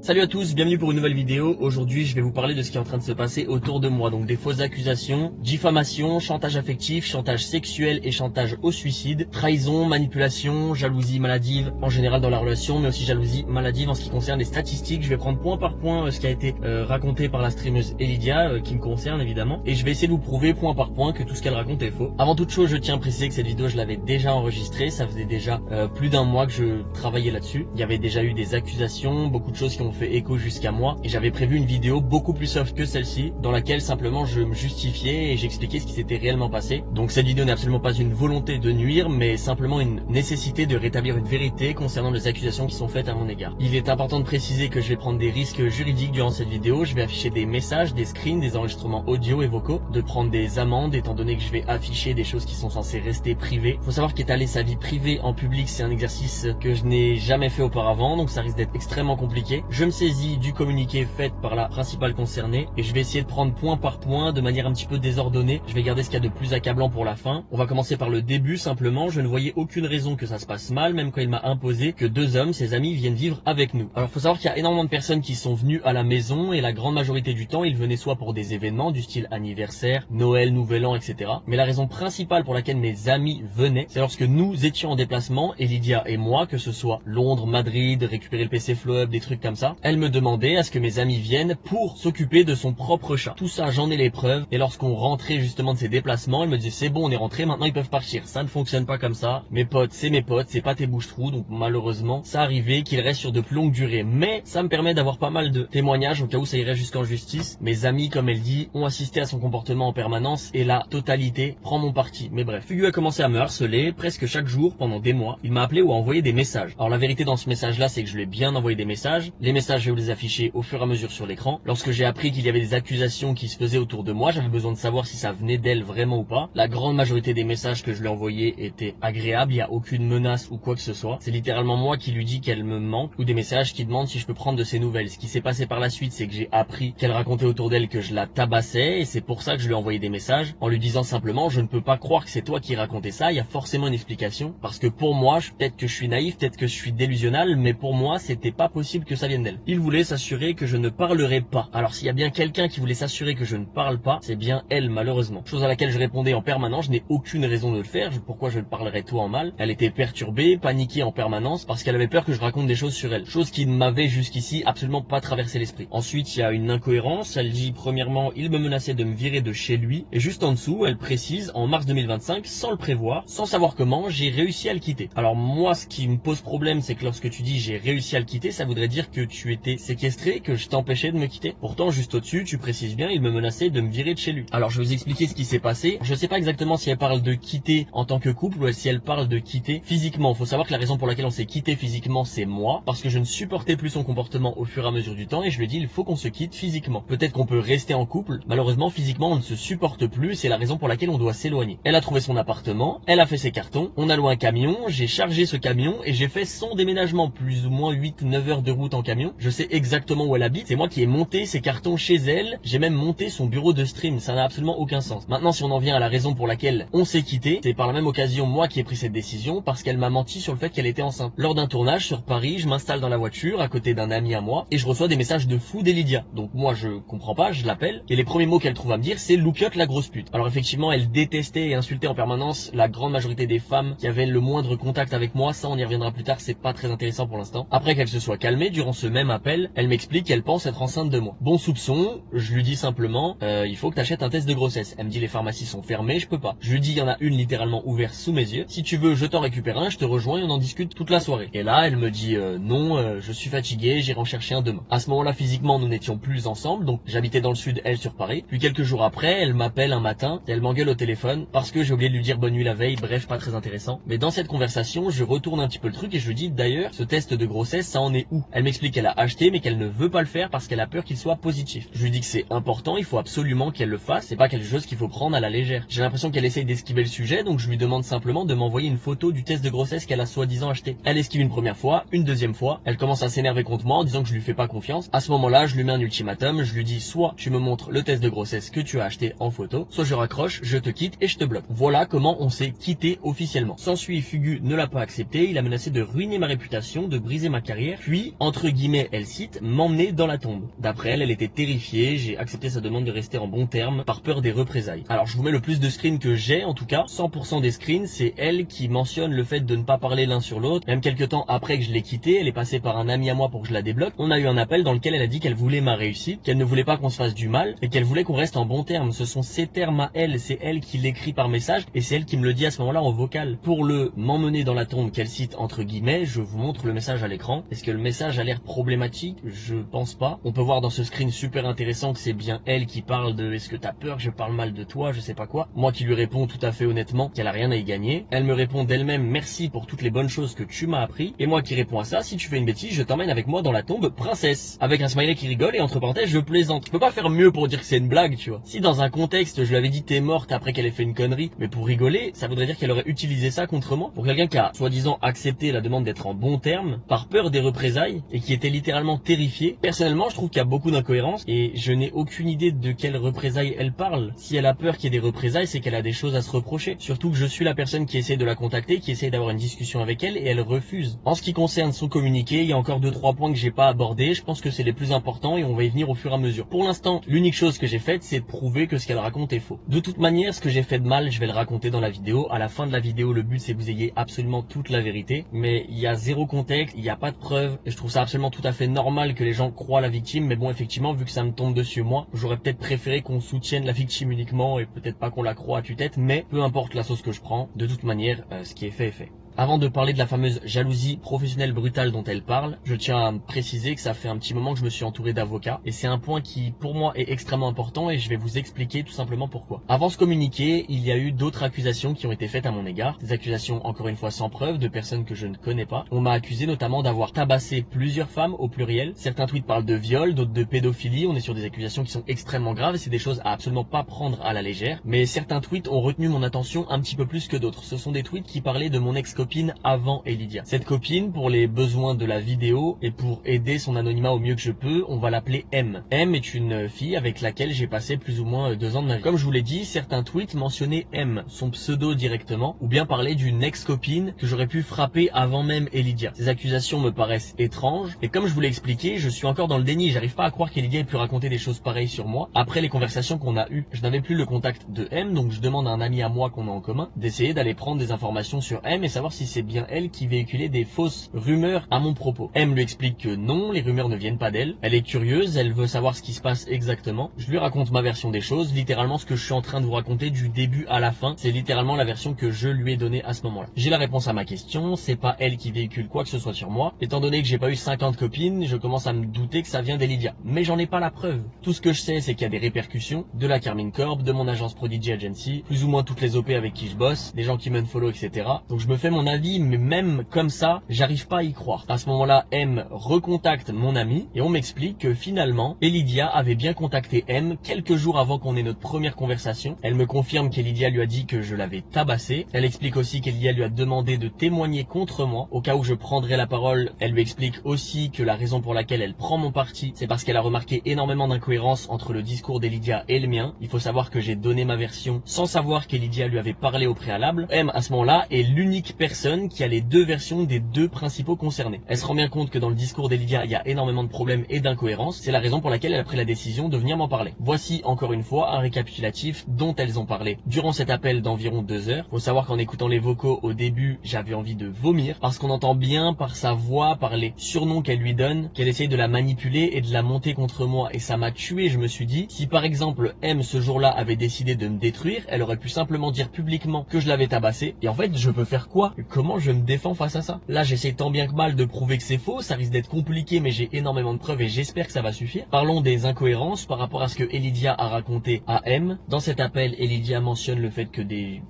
Salut à tous, bienvenue pour une nouvelle vidéo. Aujourd'hui, je vais vous parler de ce qui est en train de se passer autour de moi. Donc des fausses accusations, diffamation, chantage affectif, chantage sexuel et chantage au suicide, trahison, manipulation, jalousie maladive en général dans la relation, mais aussi jalousie maladive en ce qui concerne les statistiques. Je vais prendre point par point ce qui a été raconté par la streameuse Elidia, qui me concerne évidemment, et je vais essayer de vous prouver point par point que tout ce qu'elle raconte est faux. Avant toute chose, je tiens à préciser que cette vidéo, je l'avais déjà enregistrée. Ça faisait déjà plus d'un mois que je travaillais là-dessus. Il y avait déjà eu des accusations, beaucoup de choses qui ont fait écho jusqu'à moi, et j'avais prévu une vidéo beaucoup plus soft que celle-ci dans laquelle simplement je me justifiais et j'expliquais ce qui s'était réellement passé. Donc cette vidéo n'est absolument pas une volonté de nuire, mais simplement une nécessité de rétablir une vérité concernant les accusations qui sont faites à mon égard. Il est important de préciser que je vais prendre des risques juridiques durant cette vidéo. Je vais afficher des messages, des screens, des enregistrements audio et vocaux, de prendre des amendes étant donné que je vais afficher des choses qui sont censées rester privées. Faut savoir qu'étaler sa vie privée en public, c'est un exercice que je n'ai jamais fait auparavant, donc ça risque d'être extrêmement compliqué. Je me saisis du communiqué fait par la principale concernée et je vais essayer de prendre point par point de manière un petit peu désordonnée. Je vais garder ce qu'il y a de plus accablant pour la fin. On va commencer par le début simplement. Je ne voyais aucune raison que ça se passe mal, même quand il m'a imposé que deux hommes, ses amis, viennent vivre avec nous. Alors faut savoir qu'il y a énormément de personnes qui sont venues à la maison et la grande majorité du temps ils venaient soit pour des événements du style anniversaire, Noël, Nouvel An, etc. Mais la raison principale pour laquelle mes amis venaient, c'est lorsque nous étions en déplacement, Elidia et moi, que ce soit Londres, Madrid, récupérer le PC Flow Up, des trucs comme ça, elle me demandait à ce que mes amis viennent pour s'occuper de son propre chat. Tout ça, j'en ai les preuves. Et lorsqu'on rentrait justement de ces déplacements, elle me disait c'est bon, on est rentré, maintenant ils peuvent partir. Ça ne fonctionne pas comme ça. Mes potes, c'est pas tes bouches-trous. Donc malheureusement, ça arrivait qu'ils restent sur de plus longues durées. Mais ça me permet d'avoir pas mal de témoignages au cas où ça irait jusqu'en justice. Mes amis, comme elle dit, ont assisté à son comportement en permanence et la totalité prend mon parti. Mais bref, Fugu a commencé à me harceler presque chaque jour pendant des mois. Il m'a appelé ou a envoyé des messages. Alors la vérité dans ce message-là, c'est que je lui ai bien envoyé des messages. Les messages, je vais vous les afficher au fur et à mesure sur l'écran. Lorsque j'ai appris qu'il y avait des accusations qui se faisaient autour de moi, j'avais besoin de savoir si ça venait d'elle vraiment ou pas. La grande majorité des messages que je lui ai envoyés étaient agréables, il n'y a aucune menace ou quoi que ce soit. C'est littéralement moi qui lui dis qu'elle me manque, ou des messages qui demandent si je peux prendre de ses nouvelles. Ce qui s'est passé par la suite, c'est que j'ai appris qu'elle racontait autour d'elle que je la tabassais, et c'est pour ça que je lui ai envoyé des messages, en lui disant simplement je ne peux pas croire que c'est toi qui racontais ça, il y a forcément une explication. Parce que pour moi, peut-être que je suis naïf, peut-être que je suis délusionnal, mais pour moi, c'était pas possible que ça vienne d'elle. Il voulait s'assurer que je ne parlerai pas. Alors s'il y a bien quelqu'un qui voulait s'assurer que je ne parle pas, c'est bien elle malheureusement. Chose à laquelle je répondais en permanence, je n'ai aucune raison de le faire, pourquoi je parlerais toi en mal. Elle était perturbée, paniquée en permanence parce qu'elle avait peur que je raconte des choses sur elle. Chose qui ne m'avait jusqu'ici absolument pas traversé l'esprit. Ensuite il y a une incohérence, elle dit premièrement il me menaçait de me virer de chez lui et juste en dessous elle précise en mars 2025 sans le prévoir, sans savoir comment, j'ai réussi à le quitter. Alors moi ce qui me pose problème c'est que lorsque tu dis j'ai réussi à le quitter, ça voudrait dire que tu étais séquestré, que je t'empêchais de me quitter. Pourtant juste au-dessus tu précises bien il me menaçait de me virer de chez lui. Alors je vais vous expliquer ce qui s'est passé. Je sais pas exactement si elle parle de quitter en tant que couple ou si elle parle de quitter physiquement. Faut savoir que la raison pour laquelle on s'est quitté physiquement c'est moi, parce que je ne supportais plus son comportement au fur et à mesure du temps et je lui ai dit il faut qu'on se quitte physiquement. Peut-être qu'on peut rester en couple, malheureusement physiquement on ne se supporte plus, c'est la raison pour laquelle on doit s'éloigner. Elle a trouvé son appartement, elle a fait ses cartons, on a loué un camion, j'ai chargé ce camion et j'ai fait son déménagement, plus ou moins 8-9 heures de route en camion. Je sais exactement où elle habite, c'est moi qui ai monté ses cartons chez elle, j'ai même monté son bureau de stream, ça n'a absolument aucun sens. Maintenant si on en vient à la raison pour laquelle on s'est quitté, c'est par la même occasion moi qui ai pris cette décision parce qu'elle m'a menti sur le fait qu'elle était enceinte. Lors d'un tournage sur Paris, je m'installe dans la voiture à côté d'un ami à moi et je reçois des messages de fou d'Elidia. Donc moi je comprends pas, je l'appelle et les premiers mots qu'elle trouve à me dire c'est loupiote la grosse pute. Alors effectivement elle détestait et insultait en permanence la grande majorité des femmes qui avaient le moindre contact avec moi, ça on y reviendra plus tard, c'est pas très intéressant pour l'instant. Après qu'elle se soit calmée, durant ce même appel, elle m'explique qu'elle pense être enceinte de moi. Bon soupçon, je lui dis simplement il faut que t'achètes un test de grossesse. Elle me dit les pharmacies sont fermées, je peux pas. Je lui dis il y en a une littéralement ouverte sous mes yeux. Si tu veux je t'en récupère un, je te rejoins et on en discute toute la soirée. Et là elle me dit non, je suis fatigué, j'irai en chercher un demain. À ce moment-là physiquement nous n'étions plus ensemble, donc j'habitais dans le sud, elle sur Paris. Puis quelques jours après, elle m'appelle un matin et elle m'engueule au téléphone parce que j'ai oublié de lui dire bonne nuit la veille, bref pas très intéressant. Mais dans cette conversation je retourne un petit peu le truc et je lui dis d'ailleurs ce test de grossesse ça en est où? Elle m'explique qu'elle a acheté mais qu'elle ne veut pas le faire parce qu'elle a peur qu'il soit positif. Je lui dis que c'est important, il faut absolument qu'elle le fasse, c'est pas quelque chose qu'il faut prendre à la légère. J'ai l'impression qu'elle essaye d'esquiver le sujet, donc je lui demande simplement de m'envoyer une photo du test de grossesse qu'elle a soi-disant acheté. Elle esquive une première fois, une deuxième fois, elle commence à s'énerver contre moi en disant que je lui fais pas confiance. À ce moment-là, je lui mets un ultimatum, je lui dis soit tu me montres le test de grossesse que tu as acheté en photo, soit je raccroche, je te quitte et je te bloque. Voilà comment on s'est quitté officiellement. S'ensuit, Fugu ne l'a pas accepté, il a menacé de ruiner ma réputation, de briser ma carrière, puis entre guillemets guillemets, elle cite, m'emmener dans la tombe. D'après elle, elle était terrifiée, j'ai accepté sa demande de rester en bon terme par peur des représailles. Alors je vous mets le plus de screens que j'ai, en tout cas, 100% des screens, c'est elle qui mentionne le fait de ne pas parler l'un sur l'autre. Même quelques temps après que je l'ai quittée, elle est passée par un ami à moi pour que je la débloque. On a eu un appel dans lequel elle a dit qu'elle voulait ma réussite, qu'elle ne voulait pas qu'on se fasse du mal et qu'elle voulait qu'on reste en bon terme. Ce sont ses termes à elle, c'est elle qui l'écrit par message et c'est elle qui me le dit à ce moment-là en vocal. Pour le m'emmener dans la tombe qu'elle cite entre guillemets, je vous montre le message à l'écran. Est-ce que le message a l'air problématique? Je pense pas. On peut voir dans ce screen super intéressant que c'est bien elle qui parle de est-ce que t'as peur que je parle mal de toi, je sais pas quoi. Moi qui lui réponds tout à fait honnêtement qu'elle a rien à y gagner. Elle me répond d'elle-même merci pour toutes les bonnes choses que tu m'as appris. Et moi qui réponds à ça, si tu fais une bêtise, je t'emmène avec moi dans la tombe princesse. Avec un smiley qui rigole et entre parenthèses je plaisante. Je peux pas faire mieux pour dire que c'est une blague, tu vois. Si dans un contexte je lui avais dit t'es morte après qu'elle ait fait une connerie, mais pour rigoler, ça voudrait dire qu'elle aurait utilisé ça contre moi. Pour quelqu'un qui a soi-disant accepté la demande d'être en bon terme, par peur des représailles, et qui était littéralement terrifié. Personnellement, je trouve qu'il y a beaucoup d'incohérences, et je n'ai aucune idée de quelles représailles elle parle. Si elle a peur qu'il y ait des représailles, c'est qu'elle a des choses à se reprocher. Surtout que je suis la personne qui essaie de la contacter, qui essaie d'avoir une discussion avec elle, et elle refuse. En ce qui concerne son communiqué, il y a encore 2-3 points que j'ai pas abordés, je pense que c'est les plus importants, et on va y venir au fur et à mesure. Pour l'instant, l'unique chose que j'ai faite, c'est de prouver que ce qu'elle raconte est faux. De toute manière, ce que j'ai fait de mal, je vais le raconter dans la vidéo. À la fin de la vidéo, le but c'est que vous ayez absolument toute la vérité, mais il y a zéro contexte, il n'y a pas de preuves, et je trouve ça absolument tout à fait normal que les gens croient la victime, mais bon, effectivement, vu que ça me tombe dessus moi, j'aurais peut-être préféré qu'on soutienne la victime uniquement, et peut-être pas qu'on la croie à tue-tête, mais peu importe la sauce que je prends, de toute manière, ce qui est fait est fait. Avant de parler de la fameuse jalousie professionnelle brutale dont elle parle, je tiens à préciser que ça fait un petit moment que je me suis entouré d'avocats et c'est un point qui pour moi est extrêmement important et je vais vous expliquer tout simplement pourquoi. Avant ce communiqué, il y a eu d'autres accusations qui ont été faites à mon égard, des accusations encore une fois sans preuve de personnes que je ne connais pas. On m'a accusé notamment d'avoir tabassé plusieurs femmes au pluriel. Certains tweets parlent de viol, d'autres de pédophilie. On est sur des accusations qui sont extrêmement graves et c'est des choses à absolument pas prendre à la légère. Mais certains tweets ont retenu mon attention un petit peu plus que d'autres. Ce sont des tweets qui parlaient de mon ex-copine avant Elidia. Cette copine, pour les besoins de la vidéo et pour aider son anonymat au mieux que je peux, on va l'appeler M. M est une fille avec laquelle j'ai passé plus ou moins 2 ans de ma vie. Comme je vous l'ai dit, certains tweets mentionnaient M, son pseudo directement, ou bien parlaient d'une ex-copine que j'aurais pu frapper avant même Elidia. Ces accusations me paraissent étranges, et comme je vous l'ai expliqué, je suis encore dans le déni, j'arrive pas à croire qu'Elidia ait pu raconter des choses pareilles sur moi. Après les conversations qu'on a eues, je n'avais plus le contact de M, donc je demande à un ami à moi qu'on a en commun d'essayer d'aller prendre des informations sur M et savoir si c'est bien elle qui véhiculait des fausses rumeurs à mon propos. M lui explique que non, les rumeurs ne viennent pas d'elle. Elle est curieuse, elle veut savoir ce qui se passe exactement. Je lui raconte ma version des choses, littéralement ce que je suis en train de vous raconter du début à la fin. C'est littéralement la version que je lui ai donnée à ce moment-là. J'ai la réponse à ma question, c'est pas elle qui véhicule quoi que ce soit sur moi. Étant donné que j'ai pas eu 50 copines, je commence à me douter que ça vient d'Elidia. Mais j'en ai pas la preuve. Tout ce que je sais, c'est qu'il y a des répercussions de la Carmine Corp, de mon agence Prodigy Agency, plus ou moins toutes les OP avec qui je bosse, des gens qui m'unfollow, etc. Donc je me fais mon avis, mais même comme ça, j'arrive pas à y croire. À ce moment-là, M recontacte mon ami et on m'explique que finalement, Elidia avait bien contacté M quelques jours avant qu'on ait notre première conversation. Elle me confirme qu'Elidia lui a dit que je l'avais tabassé. Elle explique aussi qu'Elidia lui a demandé de témoigner contre moi au cas où je prendrais la parole. Elle lui explique aussi que la raison pour laquelle elle prend mon parti, c'est parce qu'elle a remarqué énormément d'incohérences entre le discours d'Elidia et le mien. Il faut savoir que j'ai donné ma version sans savoir qu'Elidia lui avait parlé au préalable. M, à ce moment-là, est l'unique personne qui a les 2 versions des 2 principaux concernés. Elle se rend bien compte que dans le discours d'Elidia, il y a énormément de problèmes et d'incohérences. C'est la raison pour laquelle elle a pris la décision de venir m'en parler. Voici encore une fois un récapitulatif dont elles ont parlé durant cet appel d'environ 2 heures. Faut savoir qu'en écoutant les vocaux au début, j'avais envie de vomir parce qu'on entend bien par sa voix, par les surnoms qu'elle lui donne, qu'elle essaye de la manipuler et de la monter contre moi et ça m'a tué. Je me suis dit, si par exemple M ce jour-là avait décidé de me détruire, elle aurait pu simplement dire publiquement que je l'avais tabassé et en fait je peux faire quoi? Comment je me défends face à ça? Là j'essaie tant bien que mal de prouver que c'est faux, ça risque d'être compliqué mais j'ai énormément de preuves et j'espère que ça va suffire. Parlons des incohérences par rapport à ce que Elidia a raconté à M. Dans cet appel, Elidia mentionne le fait que des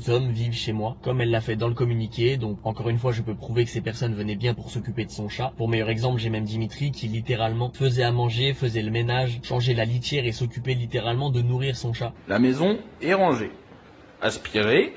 hommes vivent chez moi, comme elle l'a fait dans le communiqué, donc encore une fois je peux prouver que ces personnes venaient bien pour s'occuper de son chat. Pour meilleur exemple, j'ai même Dimitri qui littéralement faisait à manger, faisait le ménage, changeait la litière et s'occupait littéralement de nourrir son chat. La maison est rangée, aspirée,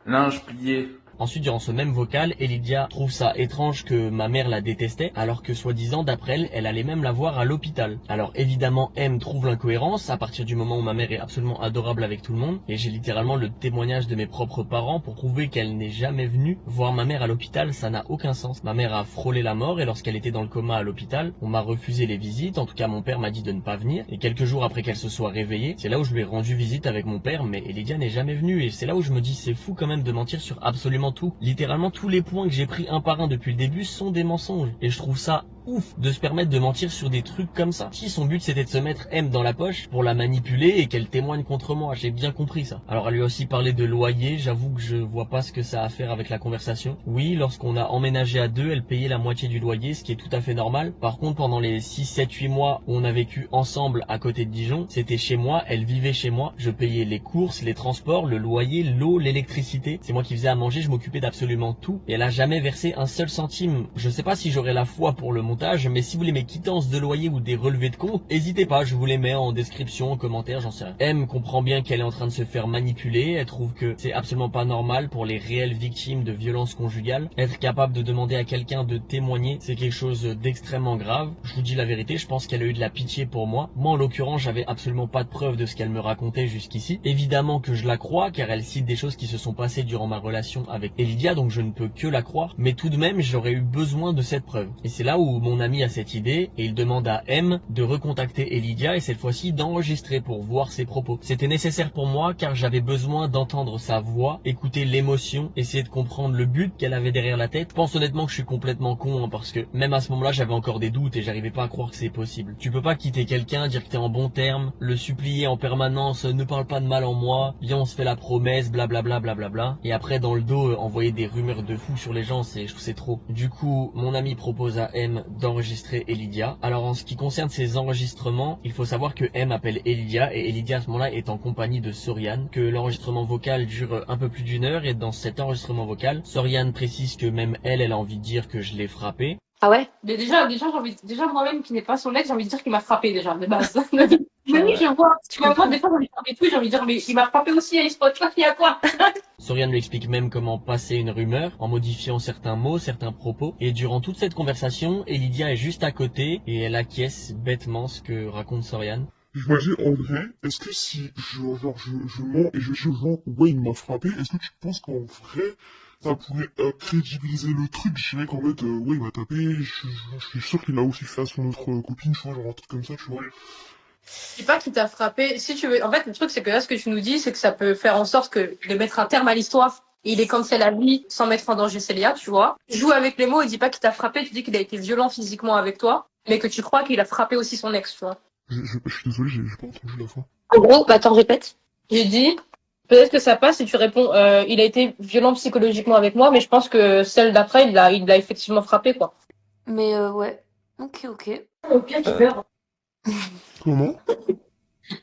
linge plié. Ensuite, durant ce même vocal, Elidia trouve ça étrange que ma mère la détestait, alors que soi-disant, d'après elle, elle allait même la voir à l'hôpital. Alors évidemment, M trouve l'incohérence à partir du moment où ma mère est absolument adorable avec tout le monde, et j'ai littéralement le témoignage de mes propres parents pour prouver qu'elle n'est jamais venue voir ma mère à l'hôpital. Ça n'a aucun sens. Ma mère a frôlé la mort, et lorsqu'elle était dans le coma à l'hôpital, on m'a refusé les visites. En tout cas, mon père m'a dit de ne pas venir, et quelques jours après qu'elle se soit réveillée, c'est là où je lui ai rendu visite avec mon père, mais Elidia n'est jamais venue, et c'est là où je me dis c'est fou quand même de mentir sur absolument tout. Littéralement tous les points que j'ai pris un par un depuis le début sont des mensonges, et je trouve ça ouf de se permettre de mentir sur des trucs comme ça. Si son but c'était de se mettre M dans la poche pour la manipuler et qu'elle témoigne contre moi, j'ai bien compris ça. Alors elle lui a aussi parlé de loyer, j'avoue que je vois pas ce que ça a à faire avec la conversation. Oui, lorsqu'on a emménagé à deux, elle payait la moitié du loyer, ce qui est tout à fait normal. Par contre, pendant les 6, 7, 8 mois où on a vécu ensemble à côté de Dijon, c'était chez moi, elle vivait chez moi, je payais les courses, les transports, le loyer, l'eau, l'électricité. C'est moi qui faisais à manger, je m'occupais d'absolument tout et elle a jamais versé un seul centime. Je sais pas si j'aurai la foi pour le montage, mais si vous voulez mes quittances de loyer ou des relevés de compte, n'hésitez pas, je vous les mets en description, en commentaire, j'en sais rien. M comprend bien qu'elle est en train de se faire manipuler, elle trouve que c'est absolument pas normal pour les réelles victimes de violences conjugales. Être capable de demander à quelqu'un de témoigner, c'est quelque chose d'extrêmement grave. Je vous dis la vérité, je pense qu'elle a eu de la pitié pour moi. Moi en l'occurrence, j'avais absolument pas de preuve de ce qu'elle me racontait jusqu'ici. Évidemment que je la crois, car elle cite des choses qui se sont passées durant ma relation avec Elidia, donc je ne peux que la croire. Mais tout de même, j'aurais eu besoin de cette preuve. Et c'est là où mon ami a cette idée, et il demande à M de recontacter Elidia, et cette fois-ci d'enregistrer pour voir ses propos. C'était nécessaire pour moi, car j'avais besoin d'entendre sa voix, écouter l'émotion, essayer de comprendre le but qu'elle avait derrière la tête. Je pense honnêtement que je suis complètement con, hein, parce que même à ce moment-là, j'avais encore des doutes, et j'arrivais pas à croire que c'est possible. Tu peux pas quitter quelqu'un, dire que t'es en bon terme, le supplier en permanence, ne parle pas de mal en moi, viens on se fait la promesse, blablabla, blablabla, et après dans le dos, envoyer des rumeurs de fou sur les gens, je trouve c'est trop. Du coup, mon ami propose à M d'enregistrer Elidia. Alors en ce qui concerne ces enregistrements, il faut savoir que M appelle Elidia, et Elidia à ce moment-là est en compagnie de Soriane, que l'enregistrement vocal dure un peu plus d'une heure, et dans cet enregistrement vocal, Soriane précise que même elle a envie de dire que je l'ai frappé. Ah ouais? Mais déjà moi-même qui n'est pas son ex, j'ai envie de dire qu'il m'a frappé déjà, de base. Mais oui, je vois. Même moi, des fois, j'ai envie de faire des trucs, j'ai envie de dire, mais il m'a frappé aussi, il se passe pas, il y a quoi? Soriane lui explique même comment passer une rumeur, en modifiant certains mots, certains propos, et durant toute cette conversation, Elidia est juste à côté, et elle acquiesce bêtement ce que raconte Soriane. Je me dis, en vrai, est-ce que si je mens et je dis aux gens, ouais, il m'a frappé, est-ce que tu penses qu'en vrai, ça pourrait crédibiliser le truc? Je dirais qu'en fait, ouais, il m'a tapé, je suis sûr qu'il a aussi fait à son autre copine, tu vois, genre un truc comme ça, tu vois. Je dis pas qu'il t'a frappé. Si tu veux, en fait, le truc, c'est que là, ce que tu nous dis, c'est que ça peut faire en sorte que de mettre un terme à l'histoire. Il est cancel à vie sans mettre en danger Célia, tu vois. Joue avec les mots, il dit pas qu'il t'a frappé, tu dis qu'il a été violent physiquement avec toi, mais que tu crois qu'il a frappé aussi son ex, tu vois. Je suis désolé, j'ai pas entendu la fin. En gros, bah attends, répète. J'ai dit, peut-être que ça passe si tu réponds, il a été violent psychologiquement avec moi, mais je pense que celle d'après, il l'a effectivement frappé, quoi. Mais ouais. Ok. Au pire, tu meurs. Comment?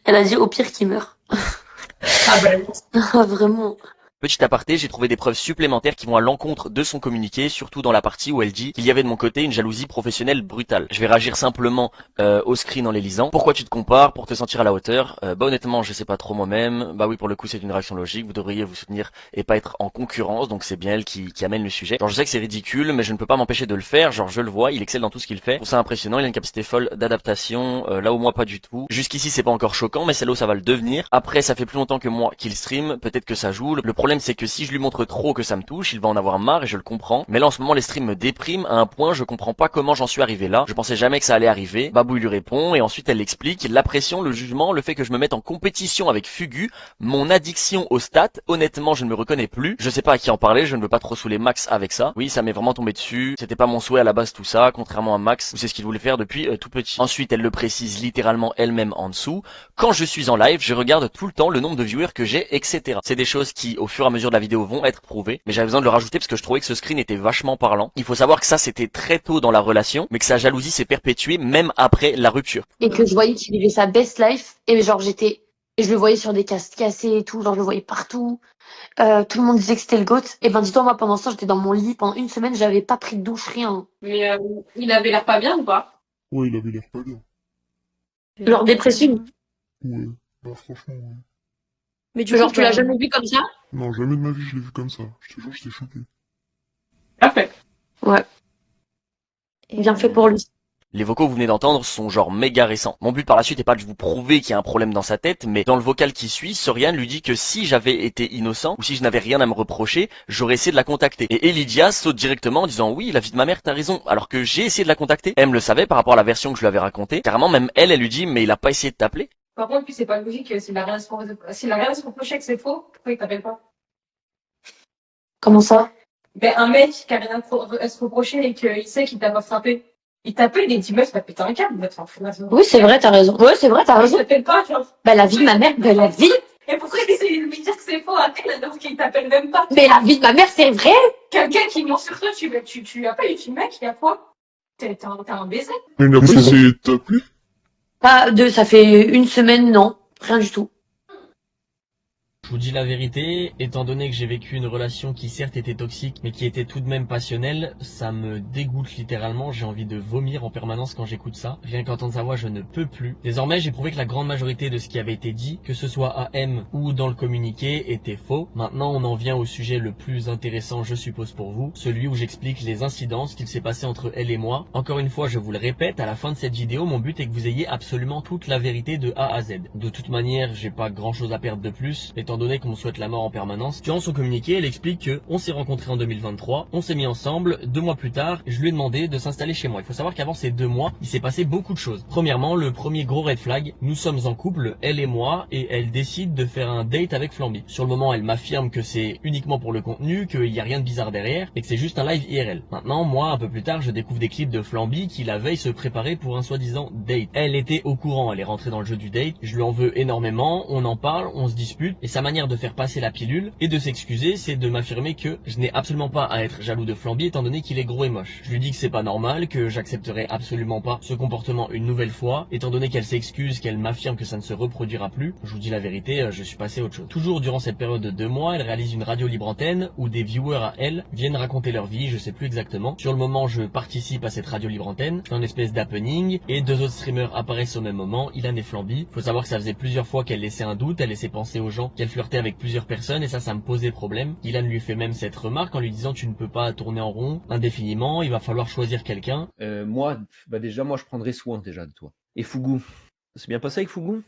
Elle a dit au pire qu'il meurt. Ah ben. Ah, vraiment. Petit aparté, j'ai trouvé des preuves supplémentaires qui vont à l'encontre de son communiqué, surtout dans la partie où elle dit qu'il y avait de mon côté une jalousie professionnelle brutale. Je vais réagir simplement au screen en les lisant. Pourquoi tu te compares pour te sentir à la hauteur? Bah honnêtement, je sais pas trop moi-même. Bah oui, pour le coup, c'est une réaction logique. Vous devriez vous soutenir et pas être en concurrence, donc c'est bien elle qui amène le sujet. Genre je sais que c'est ridicule, mais je ne peux pas m'empêcher de le faire. Genre je le vois, il excelle dans tout ce qu'il fait. Je trouve ça impressionnant, il a une capacité folle d'adaptation. Là où moi pas du tout. Jusqu'ici c'est pas encore choquant, mais c'est là où ça va le devenir. Après, ça fait plus longtemps que moi qu'il stream. Peut-être que ça joue. Le problème c'est que si je lui montre trop que ça me touche, il va en avoir marre et je le comprends. Mais là en ce moment les streams me dépriment à un point, je comprends pas comment j'en suis arrivé là. Je pensais jamais que ça allait arriver. Babou il lui répond et ensuite elle l'explique. La pression, le jugement, le fait que je me mette en compétition avec Fugu, mon addiction aux stats, honnêtement je ne me reconnais plus. Je sais pas à qui en parler, je ne veux pas trop saouler Max avec ça. Oui, ça m'est vraiment tombé dessus. C'était pas mon souhait à la base tout ça, contrairement à Max, où c'est ce qu'il voulait faire depuis tout petit. Ensuite elle le précise littéralement elle-même en dessous. Quand je suis en live, je regarde tout le temps le nombre de viewers que j'ai, etc. C'est des choses qui au fur et à mesure de la vidéo vont être prouvées, mais j'avais besoin de le rajouter parce que je trouvais que ce screen était vachement parlant. Il faut savoir que ça c'était très tôt dans la relation, mais que sa jalousie s'est perpétuée même après la rupture. Et que je voyais qu'il vivait sa best life, et genre et je le voyais sur des casques cassés et tout, genre je le voyais partout. Tout le monde disait que c'était le GOAT. Et ben dis-toi, moi pendant ça, j'étais dans mon lit, pendant une semaine, j'avais pas pris de douche, rien. Mais il avait l'air pas bien ou pas? Ouais, il avait l'air pas bien. Genre dépressif. Ouais, bah franchement, ouais. Mais du Genre, coup, tu l'as jamais vu comme ça? Non, jamais de ma vie je l'ai vu comme ça. Je te jure, j'étais choqué. Parfait. Ouais, bien fait pour lui. Les vocaux que vous venez d'entendre sont genre méga récents. Mon but par la suite est pas de vous prouver qu'il y a un problème dans sa tête, mais dans le vocal qui suit, Soriane lui dit que si j'avais été innocent, ou si je n'avais rien à me reprocher, j'aurais essayé de la contacter. Et Elidia saute directement en disant oui, la vie de ma mère, t'as raison, alors que j'ai essayé de la contacter. Elle le savait par rapport à la version que je lui avais racontée. Carrément, même elle lui dit mais il a pas essayé de t'appeler. Par contre, puis c'est pas logique, s'il a rien à se reprocher que c'est faux, pourquoi il t'appelle pas? Comment ça? Ben, un mec qui a rien à se reprocher et qu'il sait qu'il t'a pas frappé, il t'appelle et il dit meuf, t'as pété un câble, va te faire foutre. Oui, c'est vrai, t'as raison. Ouais, c'est vrai, t'as Il raison. t'appelle pas, tu vois. Bah, la vie de ma mère, bah, la vie. Et pourquoi il essaie de lui dire que c'est faux à elle alors qu'il t'appelle même pas? Mais la vie de ma mère, c'est vrai. Quelqu'un qui ment sur toi, tu appelles et tu mec, il y a quoi? T'as un baiser? Mais il a pas Oui, c'est essayé de t'appeler? Ça fait une semaine, non. Rien du tout. Je vous dis la vérité, étant donné que j'ai vécu une relation qui certes était toxique, mais qui était tout de même passionnelle, ça me dégoûte littéralement, j'ai envie de vomir en permanence quand j'écoute ça. Rien qu'entendre sa voix, je ne peux plus. Désormais, j'ai prouvé que la grande majorité de ce qui avait été dit, que ce soit à M ou dans le communiqué, était faux. Maintenant, on en vient au sujet le plus intéressant, je suppose pour vous, celui où j'explique les incidences qu'il s'est passé entre elle et moi. Encore une fois, je vous le répète, à la fin de cette vidéo, mon but est que vous ayez absolument toute la vérité de A à Z. De toute manière, j'ai pas grand chose à perdre de plus, étant donné qu'on me souhaite la mort en permanence. Durant son communiqué, elle explique que on s'est rencontrés en 2023, on s'est mis ensemble, 2 mois plus tard, je lui ai demandé de s'installer chez moi. Il faut savoir qu'avant ces 2 mois, il s'est passé beaucoup de choses. Premièrement, le premier gros red flag, nous sommes en couple, elle et moi, et elle décide de faire un date avec Flamby. Sur le moment, elle m'affirme que c'est uniquement pour le contenu, qu'il n'y a rien de bizarre derrière, et que c'est juste un live IRL. Maintenant, moi, un peu plus tard, je découvre des clips de Flamby qui la veille se préparait pour un soi-disant date. Elle était au courant, elle est rentrée dans le jeu du date, je lui en veux énormément, on en parle, on se dispute, et sa manière de faire passer la pilule et de s'excuser, c'est de m'affirmer que je n'ai absolument pas à être jaloux de Flamby étant donné qu'il est gros et moche. Je lui dis que c'est pas normal, que j'accepterai absolument pas ce comportement une nouvelle fois, étant donné qu'elle s'excuse, qu'elle m'affirme que ça ne se reproduira plus. Je vous dis la vérité, je suis passé à autre chose. Toujours durant cette période de 2 mois, elle réalise une radio libre antenne où des viewers à elle viennent raconter leur vie, je sais plus exactement. Sur le moment, je participe à cette radio libre antenne, c'est une espèce d'happening, et 2 autres streamers apparaissent au même moment, Ilan et Flamby. Faut savoir que ça faisait plusieurs fois qu'elle laissait un doute, elle laissait penser aux gens qu'elle flirtait avec plusieurs personnes, et ça me posait problème. Ilan lui fait même cette remarque en lui disant tu ne peux pas tourner en rond indéfiniment, il va falloir choisir quelqu'un. Moi, déjà, moi, je prendrais soin déjà de toi. Et Fougou, c'est bien passé avec Fougou?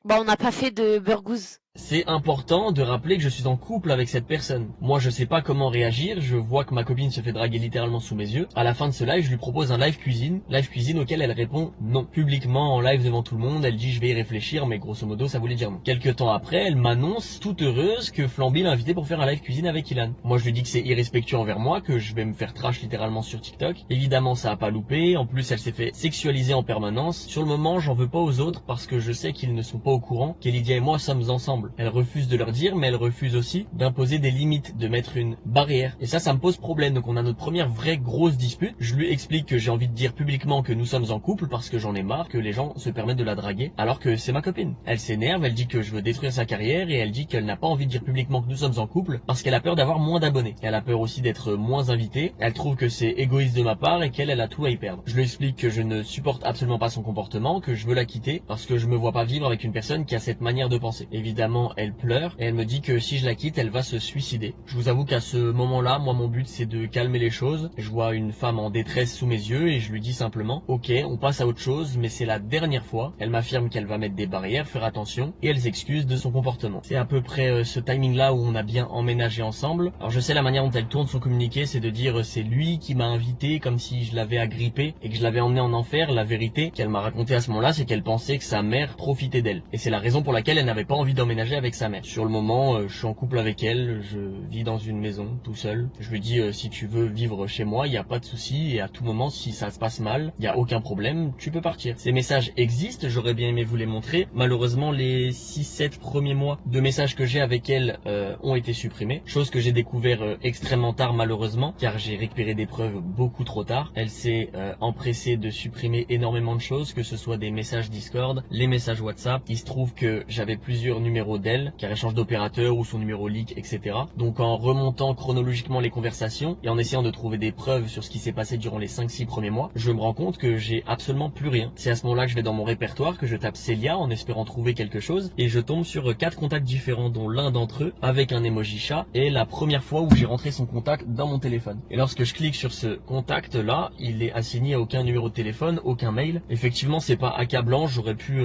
Bah, on n'a pas fait de burgouze. C'est important de rappeler que je suis en couple avec cette personne. Moi, je sais pas comment réagir, je vois que ma copine se fait draguer littéralement sous mes yeux. À la fin de ce live, je lui propose un live cuisine auquel elle répond non. Publiquement, en live devant tout le monde, elle dit je vais y réfléchir, mais grosso modo, ça voulait dire non. Quelques temps après, elle m'annonce toute heureuse que Flamby l'a invitée pour faire un live cuisine avec Ilan. Moi, je lui dis que c'est irrespectueux envers moi, que je vais me faire trash littéralement sur TikTok. Évidemment, ça a pas loupé. En plus, elle s'est fait sexualiser en permanence. Sur le moment, j'en veux pas aux autres parce que je sais qu'ils ne sont pas au courant qu'Elydia et moi sommes ensemble. Elle refuse de leur dire, mais elle refuse aussi d'imposer des limites, de mettre une barrière. Et ça me pose problème. Donc on a notre première vraie grosse dispute. Je lui explique que j'ai envie de dire publiquement que nous sommes en couple parce que j'en ai marre que les gens se permettent de la draguer alors que c'est ma copine. Elle s'énerve, elle dit que je veux détruire sa carrière et elle dit qu'elle n'a pas envie de dire publiquement que nous sommes en couple parce qu'elle a peur d'avoir moins d'abonnés. Elle a peur aussi d'être moins invitée. Elle trouve que c'est égoïste de ma part et qu'elle a tout à y perdre. Je lui explique que je ne supporte absolument pas son comportement, que je veux la quitter parce que je me vois pas vivre avec une personne qui a cette manière de penser. Évidemment, elle pleure et elle me dit que si je la quitte, elle va se suicider. Je vous avoue qu'à ce moment-là, moi mon but c'est de calmer les choses. Je vois une femme en détresse sous mes yeux et je lui dis simplement ok, on passe à autre chose, mais c'est la dernière fois. Elle m'affirme qu'elle va mettre des barrières, faire attention et elle s'excuse de son comportement. C'est à peu près ce timing-là où on a bien emménagé ensemble. Alors je sais la manière dont elle tourne son communiqué, c'est de dire c'est lui qui m'a invité comme si je l'avais agrippé et que je l'avais emmené en enfer. La vérité qu'elle m'a raconté à ce moment-là, c'est qu'elle pensait que sa mère profitait d'elle. Et c'est la raison pour laquelle elle n'avait pas envie d'emménager avec sa mère. Sur le moment, je suis en couple avec elle, je vis dans une maison tout seul. Je lui dis si tu veux vivre chez moi, il n'y a pas de souci et à tout moment si ça se passe mal, il n'y a aucun problème, tu peux partir. Ces messages existent, j'aurais bien aimé vous les montrer. Malheureusement, les 6-7 premiers mois de messages que j'ai avec elle ont été supprimés. Chose que j'ai découvert extrêmement tard malheureusement, car j'ai récupéré des preuves beaucoup trop tard. Elle s'est empressée de supprimer énormément de choses, que ce soit des messages Discord, les messages WhatsApp. Il se trouve que j'avais plusieurs numéros numéro d'elle, car elle change d'opérateur ou son numéro leak, etc. Donc en remontant chronologiquement les conversations et en essayant de trouver des preuves sur ce qui s'est passé durant les 5-6 premiers mois, je me rends compte que j'ai absolument plus rien. C'est à ce moment-là que je vais dans mon répertoire, que je tape Célia en espérant trouver quelque chose, et je tombe sur 4 contacts différents, dont l'un d'entre eux avec un emoji chat, et la première fois où j'ai rentré son contact dans mon téléphone. Et lorsque je clique sur ce contact là, il est assigné à aucun numéro de téléphone, aucun mail. Effectivement, c'est pas accablant, j'aurais pu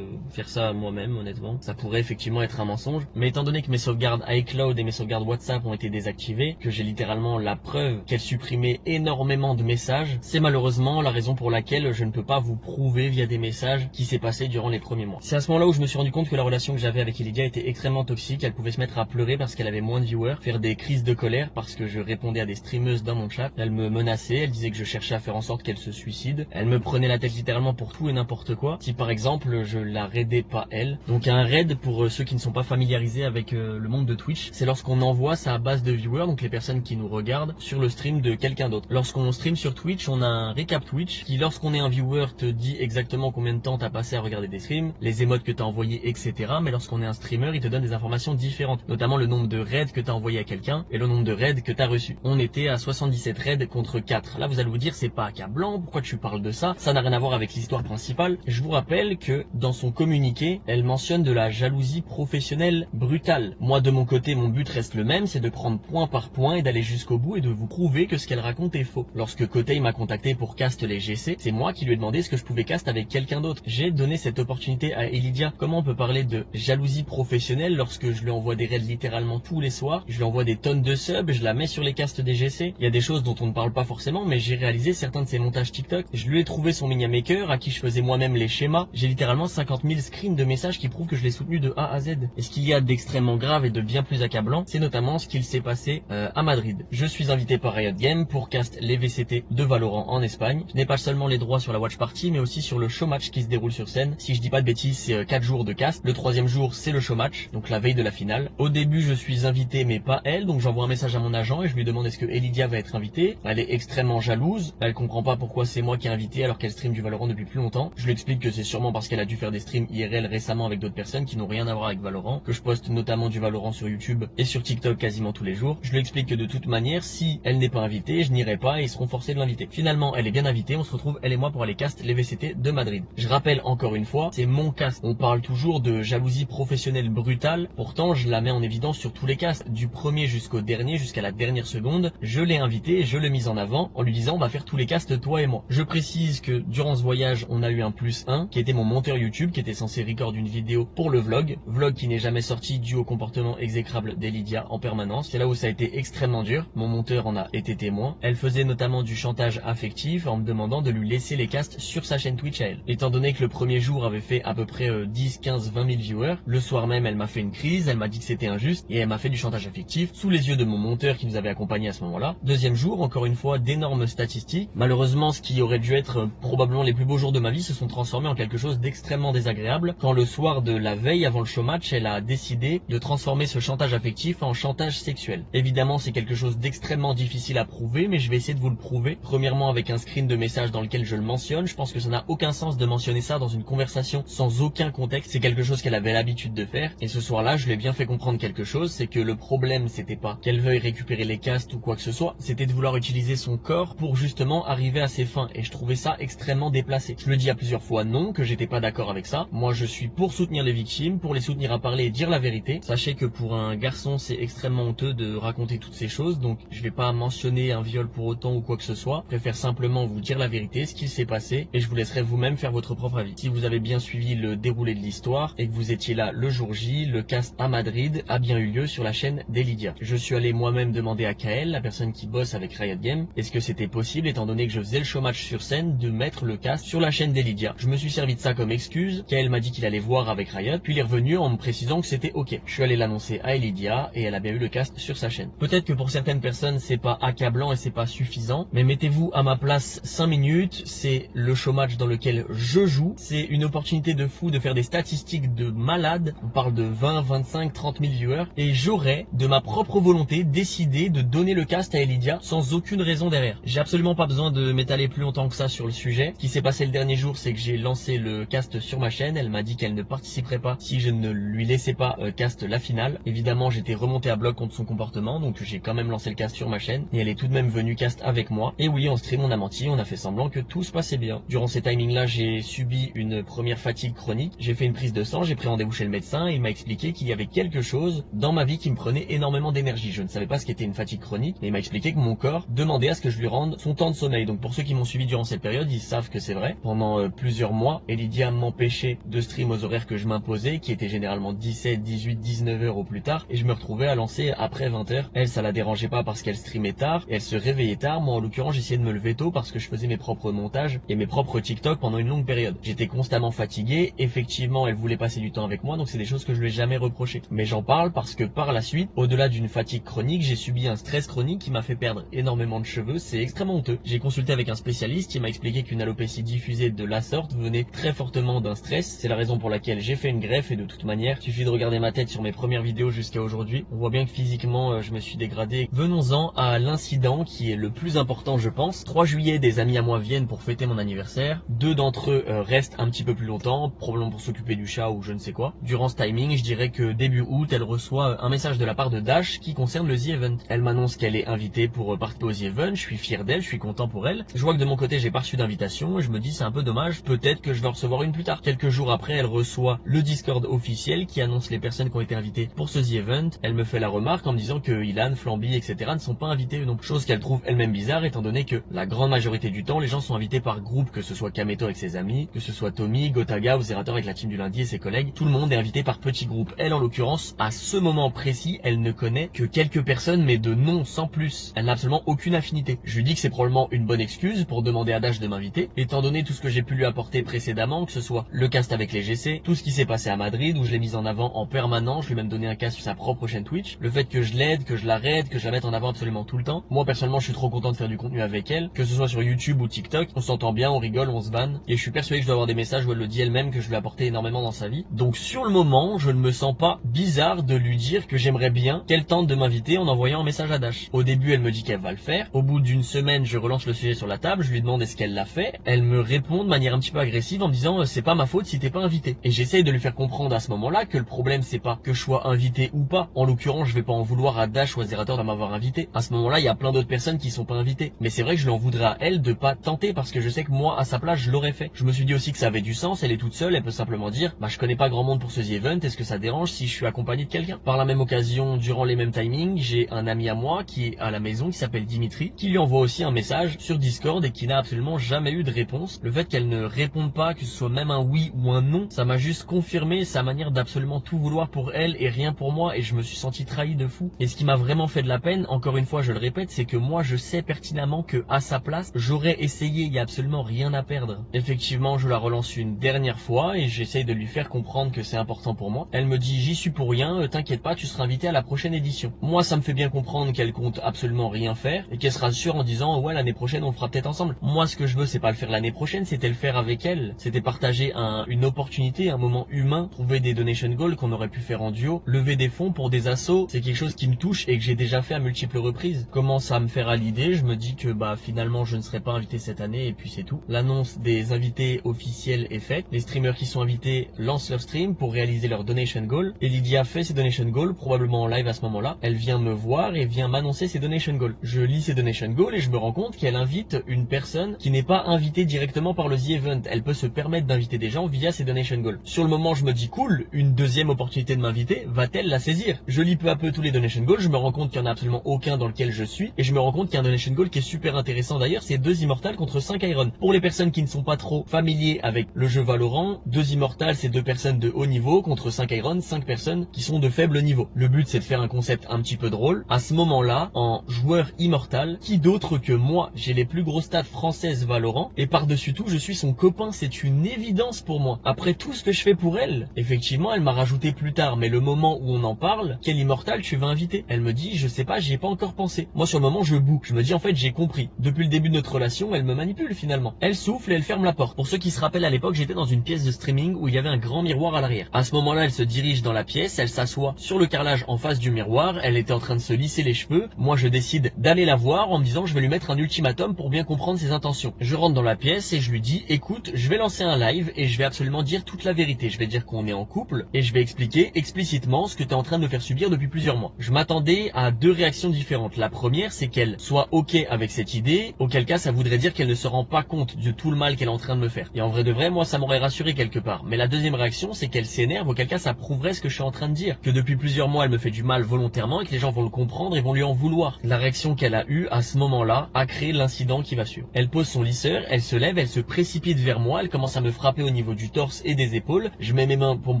faire ça moi-même, honnêtement. Ça pourrait effectivement être un mensonge, mais étant donné que mes sauvegardes iCloud et mes sauvegardes WhatsApp ont été désactivées, que j'ai littéralement la preuve qu'elle supprimait énormément de messages, c'est malheureusement la raison pour laquelle je ne peux pas vous prouver via des messages qui s'est passé durant les premiers mois. C'est à ce moment-là où je me suis rendu compte que la relation que j'avais avec Elidia était extrêmement toxique. Elle pouvait se mettre à pleurer parce qu'elle avait moins de viewers, faire des crises de colère parce que je répondais à des streameuses dans mon chat. Elle me menaçait, elle disait que je cherchais à faire en sorte qu'elle se suicide. Elle me prenait la tête littéralement pour tout et n'importe quoi. Si par exemple je la raidais pas elle. Donc un raid, pour ceux qui ne sont pas familiarisés avec le monde de Twitch, c'est lorsqu'on envoie sa base de viewers, donc les personnes qui nous regardent, sur le stream de quelqu'un d'autre. Lorsqu'on stream sur Twitch, on a un récap Twitch qui, lorsqu'on est un viewer, te dit exactement combien de temps t'as passé à regarder des streams, les émotes que t'as envoyées, etc. Mais lorsqu'on est un streamer, il te donne des informations différentes, notamment le nombre de raids que t'as envoyé à quelqu'un et le nombre de raids que t'as reçu. On était à 77 raids contre 4. Là, vous allez vous dire, c'est pas accablant, pourquoi tu parles de ça? Ça n'a rien à voir avec l'histoire principale. Je vous rappelle que dans son communiqué, elle mentionne de la jalousie professionnelle brutale. Moi, de mon côté, mon but reste le même, c'est de prendre point par point et d'aller jusqu'au bout et de vous prouver que ce qu'elle raconte est faux. Lorsque Kotei m'a contacté pour cast les GC, c'est moi qui lui ai demandé ce que je pouvais cast avec quelqu'un d'autre. J'ai donné cette opportunité à Elidia. Comment on peut parler de jalousie professionnelle lorsque je lui envoie des raids littéralement tous les soirs, je lui envoie des tonnes de subs, je la mets sur les casts des GC. Il y a des choses dont on ne parle pas forcément, mais j'ai réalisé certains de ses montages TikTok. Je lui ai trouvé son mini maker à qui je faisais moi-même les schémas. J'ai littéralement 50 000 screens de messages qui prouvent que je l'ai soutenu de A à Z. Et ce qu'il y a d'extrêmement grave et de bien plus accablant, c'est notamment ce qu'il s'est passé à Madrid. Je suis invité par Riot Games pour cast les VCT de Valorant en Espagne. Je n'ai pas seulement les droits sur la watch party, mais aussi sur le show match qui se déroule sur scène. Si je dis pas de bêtises, c'est 4 jours de cast. Le 3e jour, c'est le show match, donc la veille de la finale. Au début, je suis invité, mais pas elle, donc j'envoie un message à mon agent et je lui demande est-ce que Elidia va être invitée. Elle est extrêmement jalouse. Elle comprend pas pourquoi c'est moi qui ai invité alors qu'elle stream du Valorant depuis plus longtemps. Je lui explique que c'est sûrement parce qu'elle a dû faire des streams IRL récemment avec d'autres personnes qui n'ont rien à voir avec Valorant, que je poste notamment du Valorant sur YouTube et sur TikTok quasiment tous les jours. Je lui explique que de toute manière, si elle n'est pas invitée, je n'irai pas et ils seront forcés de l'inviter. Finalement, elle est bien invitée, on se retrouve elle et moi pour aller cast les VCT de Madrid. Je rappelle encore une fois, c'est mon cast. On parle toujours de jalousie professionnelle brutale, pourtant je la mets en évidence sur tous les casts, du premier jusqu'au dernier, jusqu'à la dernière seconde. Je l'ai invité, je l'ai mise en avant en lui disant on va faire tous les casts toi et moi. Je précise que durant ce voyage, on a eu un +1 qui était mon monteur YouTube qui était censé record une vidéo pour le vlog qui n'est jamais sorti dû au comportement exécrable d'Elidia en permanence. C'est là où ça a été extrêmement dur. Mon monteur en a été témoin. Elle faisait notamment du chantage affectif en me demandant de lui laisser les casts sur sa chaîne Twitch à elle. Étant donné que le premier jour avait fait à peu près 10, 15, 20 000 viewers, le soir même elle m'a fait une crise, elle m'a dit que c'était injuste et elle m'a fait du chantage affectif sous les yeux de mon monteur qui nous avait accompagnés à ce moment-là. Deuxième jour, encore une fois, d'énormes statistiques. Malheureusement, ce qui aurait dû être probablement les plus beaux jours de ma vie se sont transformés en quelque chose d'extrêmement désagréable quand le soir de la veille avant le show match, elle a décidé de transformer ce chantage affectif en chantage sexuel. Évidemment, c'est quelque chose d'extrêmement difficile à prouver, mais je vais essayer de vous le prouver. Premièrement, avec un screen de message dans lequel je le mentionne. Je pense que ça n'a aucun sens de mentionner ça dans une conversation sans aucun contexte. C'est quelque chose qu'elle avait l'habitude de faire. Et ce soir-là, je lui ai bien fait comprendre quelque chose, c'est que le problème, c'était pas qu'elle veuille récupérer les casts ou quoi que ce soit, c'était de vouloir utiliser son corps pour justement arriver à ses fins. Et je trouvais ça extrêmement déplacé. Je le dis à plusieurs fois non, que j'étais pas d'accord avec ça. Moi, je suis pour soutenir les victimes, pour les soutenir à parler et dire la vérité. Sachez que pour un garçon, c'est extrêmement honteux de raconter toutes ces choses, donc je vais pas mentionner un viol pour autant ou quoi que ce soit. Je préfère simplement vous dire la vérité, ce qu'il s'est passé, et je vous laisserai vous-même faire votre propre avis. Si vous avez bien suivi le déroulé de l'histoire et que vous étiez là le jour J, le cast à Madrid a bien eu lieu sur la chaîne d'Elidia. Je suis allé moi-même demander à Kael, la personne qui bosse avec Riot Games, est-ce que c'était possible, étant donné que je faisais le show match sur scène, de mettre le cast sur la chaîne d'Elidia. Je me suis servi de ça comme excuse. Kael m'a dit qu'il allait voir avec Riot, puis il est revenu en me précisant que c'était ok. Je suis allé l'annoncer à Elidia et elle a bien eu le cast sur sa chaîne. Peut-être que pour certaines personnes c'est pas accablant et c'est pas suffisant, mais mettez-vous à ma place 5 minutes, c'est le show match dans lequel je joue, c'est une opportunité de fou de faire des statistiques de malade, on parle de 20, 25, 30 000 viewers, et j'aurais de ma propre volonté décidé de donner le cast à Elidia sans aucune raison derrière. J'ai absolument pas besoin de m'étaler plus longtemps que ça sur le sujet. Ce qui s'est passé le dernier jour, c'est que j'ai lancé le cast sur ma chaîne, elle m'a dit qu'elle ne participerait pas si je ne lui laissais pas cast la finale. Évidemment, j'étais remonté à bloc contre son comportement, donc j'ai quand même lancé le cast sur ma chaîne et elle est tout de même venue cast avec moi. Et oui, en stream, on a menti, on a fait semblant que tout se passait bien. Durant ces timings-là, j'ai subi une première fatigue chronique. J'ai fait une prise de sang, j'ai pris rendez-vous chez le médecin et il m'a expliqué qu'il y avait quelque chose dans ma vie qui me prenait énormément d'énergie. Je ne savais pas ce qu'était une fatigue chronique, mais il m'a expliqué que mon corps demandait à ce que je lui rende son temps de sommeil. Donc pour ceux qui m'ont suivi durant cette période, ils savent que c'est vrai. Pendant plusieurs mois, Elidia m'empêchait de stream aux horaires que je m'imposais, qui étaient généralement 17, 18, 19 heures au plus tard, et je me retrouvais à lancer après 20 heures. Elle, ça la dérangeait pas parce qu'elle streamait tard, et elle se réveillait tard. Moi, en l'occurrence, j'essayais de me lever tôt parce que je faisais mes propres montages et mes propres TikTok pendant une longue période. J'étais constamment fatigué. Effectivement, elle voulait passer du temps avec moi, donc c'est des choses que je lui ai jamais reproché. Mais j'en parle parce que par la suite, au-delà d'une fatigue chronique, j'ai subi un stress chronique qui m'a fait perdre énormément de cheveux. C'est extrêmement honteux. J'ai consulté avec un spécialiste qui m'a expliqué qu'une alopécie diffusée de la sorte venait très fortement d'un stress. C'est la raison pour laquelle j'ai fait une greffe et de toute manière, il suffit de regarder ma tête sur mes premières vidéos jusqu'à aujourd'hui. On voit bien que physiquement, je me suis dégradé. Venons-en à l'incident qui est le plus important, je pense. 3 juillet, des amis à moi viennent pour fêter mon anniversaire. 2 d'entre eux restent un petit peu plus longtemps, probablement pour s'occuper du chat ou je ne sais quoi. Durant ce timing, je dirais que début août, elle reçoit un message de la part de Dash qui concerne le The Event. Elle m'annonce qu'elle est invitée pour participer au The Event. Je suis fier d'elle, je suis content pour elle. Je vois que de mon côté, j'ai pas reçu d'invitation et je me dis c'est un peu dommage. Peut-être que je vais en recevoir une plus tard. Quelques jours après, elle reçoit le Discord officiel qui annonce les personnes qui ont été invitées pour ce The Event. Elle me fait la remarque en me disant que Ilan, Flamby, etc. ne sont pas invités, donc chose qu'elle trouve elle-même bizarre étant donné que la grande majorité du temps, les gens sont invités par groupe, que ce soit Kameto avec ses amis, que ce soit Tommy, Gotaga ou Zerator avec la team du lundi et ses collègues. Tout le monde est invité par petits groupes. Elle, en l'occurrence, à ce moment précis, elle ne connaît que quelques personnes, mais de nom sans plus. Elle n'a absolument aucune affinité. Je lui dis que c'est probablement une bonne excuse pour demander à Dash de m'inviter, étant donné tout ce que j'ai pu lui apporter précédemment, que ce soit le cast avec les GC, tout ce qui s'est passé à Madrid, où je l'ai mise en avant en permanence, je lui ai même donné un cast sur sa propre chaîne Twitch, le fait que je l'aide, que je l'arrête, que je la mette en avant absolument tout le temps. Moi, personnellement, je suis trop content de faire du contenu avec elle, que ce soit sur YouTube ou TikTok, on s'entend bien, on rigole, on se vanne, et je suis persuadé que je dois avoir des messages où elle le dit elle-même que je lui ai apporté énormément dans sa vie. Donc sur le moment, je ne me sens pas bizarre de lui dire que j'aimerais bien qu'elle tente de m'inviter en envoyant un message à Dash. Au début, elle me dit qu'elle va le faire. Au bout d'une semaine, je relance le sujet sur la table, je lui demande est-ce qu'elle l'a fait. Elle me répond de manière un petit peu agressive en me disant c'est pas ma faute si t'es pas invité. Et j'essaye de lui faire comprendre à ce moment-là que le problème c'est pas que je sois invité ou pas. En l'occurrence, je vais pas en vouloir à Dash ou à Zerator de m'avoir invité. À ce moment-là, il y a plein d'autres personnes qui sont pas invitées. Mais c'est vrai que je lui en voudrais à elle de pas tenter parce que je sais que moi, à sa place, je l'aurais fait. Je me suis dit aussi que ça avait du sens, elle est toute seule, elle peut simplement dire bah je connais pas grand monde pour ce The Event, est-ce que ça dérange si je suis accompagné de quelqu'un? Par la même occasion, durant les mêmes timings, j'ai un ami à moi qui est à la maison, qui s'appelle Dimitri, qui lui envoie aussi un message sur Discord et qui n'a absolument jamais eu de réponse. Le fait qu'elle ne réponde pas, que ce soit même un oui ou un non, ça m'a juste confirmé sa manière d'absolument tout vouloir pour elle et rien pour moi et je me suis senti trahi de fou. Et ce qui m'a vraiment fait de la peine, encore une fois je le répète, c'est que moi je sais pertinemment que à sa place, j'aurais essayé, il y a absolument rien à perdre. Effectivement, je la relance une dernière fois et j'essaye de lui faire comprendre que c'est important pour moi. Elle me dit j'y suis pour rien, t'inquiète pas, tu seras invité à la prochaine édition. Moi ça me fait bien comprendre qu'elle compte absolument rien faire et qu'elle se rassure en disant ouais l'année prochaine on le fera peut-être ensemble. Moi ce que je veux c'est pas le faire l'année prochaine, c'était le faire avec elle, c'était partager une opportunité, un moment humain, trouver des donation goals qu'on aurait pu faire en duo, lever des fonds pour des assos, c'est quelque chose qui me touche et que j'ai déjà fait à multiples reprises. Commence à me faire à l'idée, je me dis que bah finalement je ne serai pas invité cette année et puis c'est tout. L'annonce des invités officiels est faite, les streamers qui sont invités lancent leur stream pour réaliser leur donation goal et Lydia fait ses donation goals probablement en live à ce moment-là. Elle vient me voir et vient m'annoncer ses donation goals. Je lis ses donation goals et je me rends compte qu'elle invite une personne qui n'est pas invitée directement par le The Event. Elle peut se permettre d'inviter des gens via ses donation goals. Sur le moment, je me dis cool, une deuxième opportunité de m'inviter, va-t-elle la saisir? Je lis peu à peu tous les donation goals, je me rends compte qu'il n'y en a absolument aucun dans lequel je suis et je me rends compte qu'il y a un donation goal qui est super intéressant d'ailleurs, c'est 2 Immortals contre 5 Iron. Pour les personnes qui ne sont pas trop familiers avec le jeu Valorant, 2 Immortals c'est 2 personnes de haut niveau contre 5 Iron, 5 personnes qui sont de faible niveau. Le but c'est de faire un concept un petit peu drôle. À ce moment-là, en joueur immortal, qui d'autre que moi, j'ai les plus gros stats françaises Valorant et par-dessus tout je suis son copain, c'est une évidence pour moi. Après tout ce que je fais pour elle, effectivement elle m'a rajouté plus tard, mais le moment où on en parle, quel Immortal tu vas inviter? Elle me dit je sais pas, j'y ai pas encore pensé. Moi sur le moment je boue, je me dis en fait j'ai compris. Depuis le début de notre relation, elle me manipule finalement. Elle souffle et elle ferme la porte. Pour ceux qui se rappellent à l'époque, j'étais dans une pièce de streaming où il y avait un grand miroir à l'arrière. À ce moment-là, elle se dirige dans la pièce, elle s'assoit sur le carrelage en face du miroir, elle était en train de se lisser les cheveux. Moi je décide d'aller la voir en me disant je vais lui mettre un ultimatum pour bien comprendre ses intentions. Je rentre dans la pièce et je lui dis écoute, je vais lancer un live et je vais absolument dire toute la vérité. Je vais dire qu'on est en couple, ensemble et je vais expliquer explicitement ce que tu es en train de me faire subir depuis plusieurs mois. Je m'attendais à deux réactions différentes. La première, c'est qu'elle soit ok avec cette idée, auquel cas ça voudrait dire qu'elle ne se rend pas compte de tout le mal qu'elle est en train de me faire. Et en vrai de vrai, moi ça m'aurait rassuré quelque part. Mais la deuxième réaction, c'est qu'elle s'énerve, auquel cas ça prouverait ce que je suis en train de dire. Que depuis plusieurs mois, elle me fait du mal volontairement et que les gens vont le comprendre et vont lui en vouloir. La réaction qu'elle a eue à ce moment-là a créé l'incident qui va suivre. Elle pose son lisseur, elle se lève, elle se précipite vers moi, elle commence à me frapper au niveau du torse et des épaules. Je mets mes mains pour me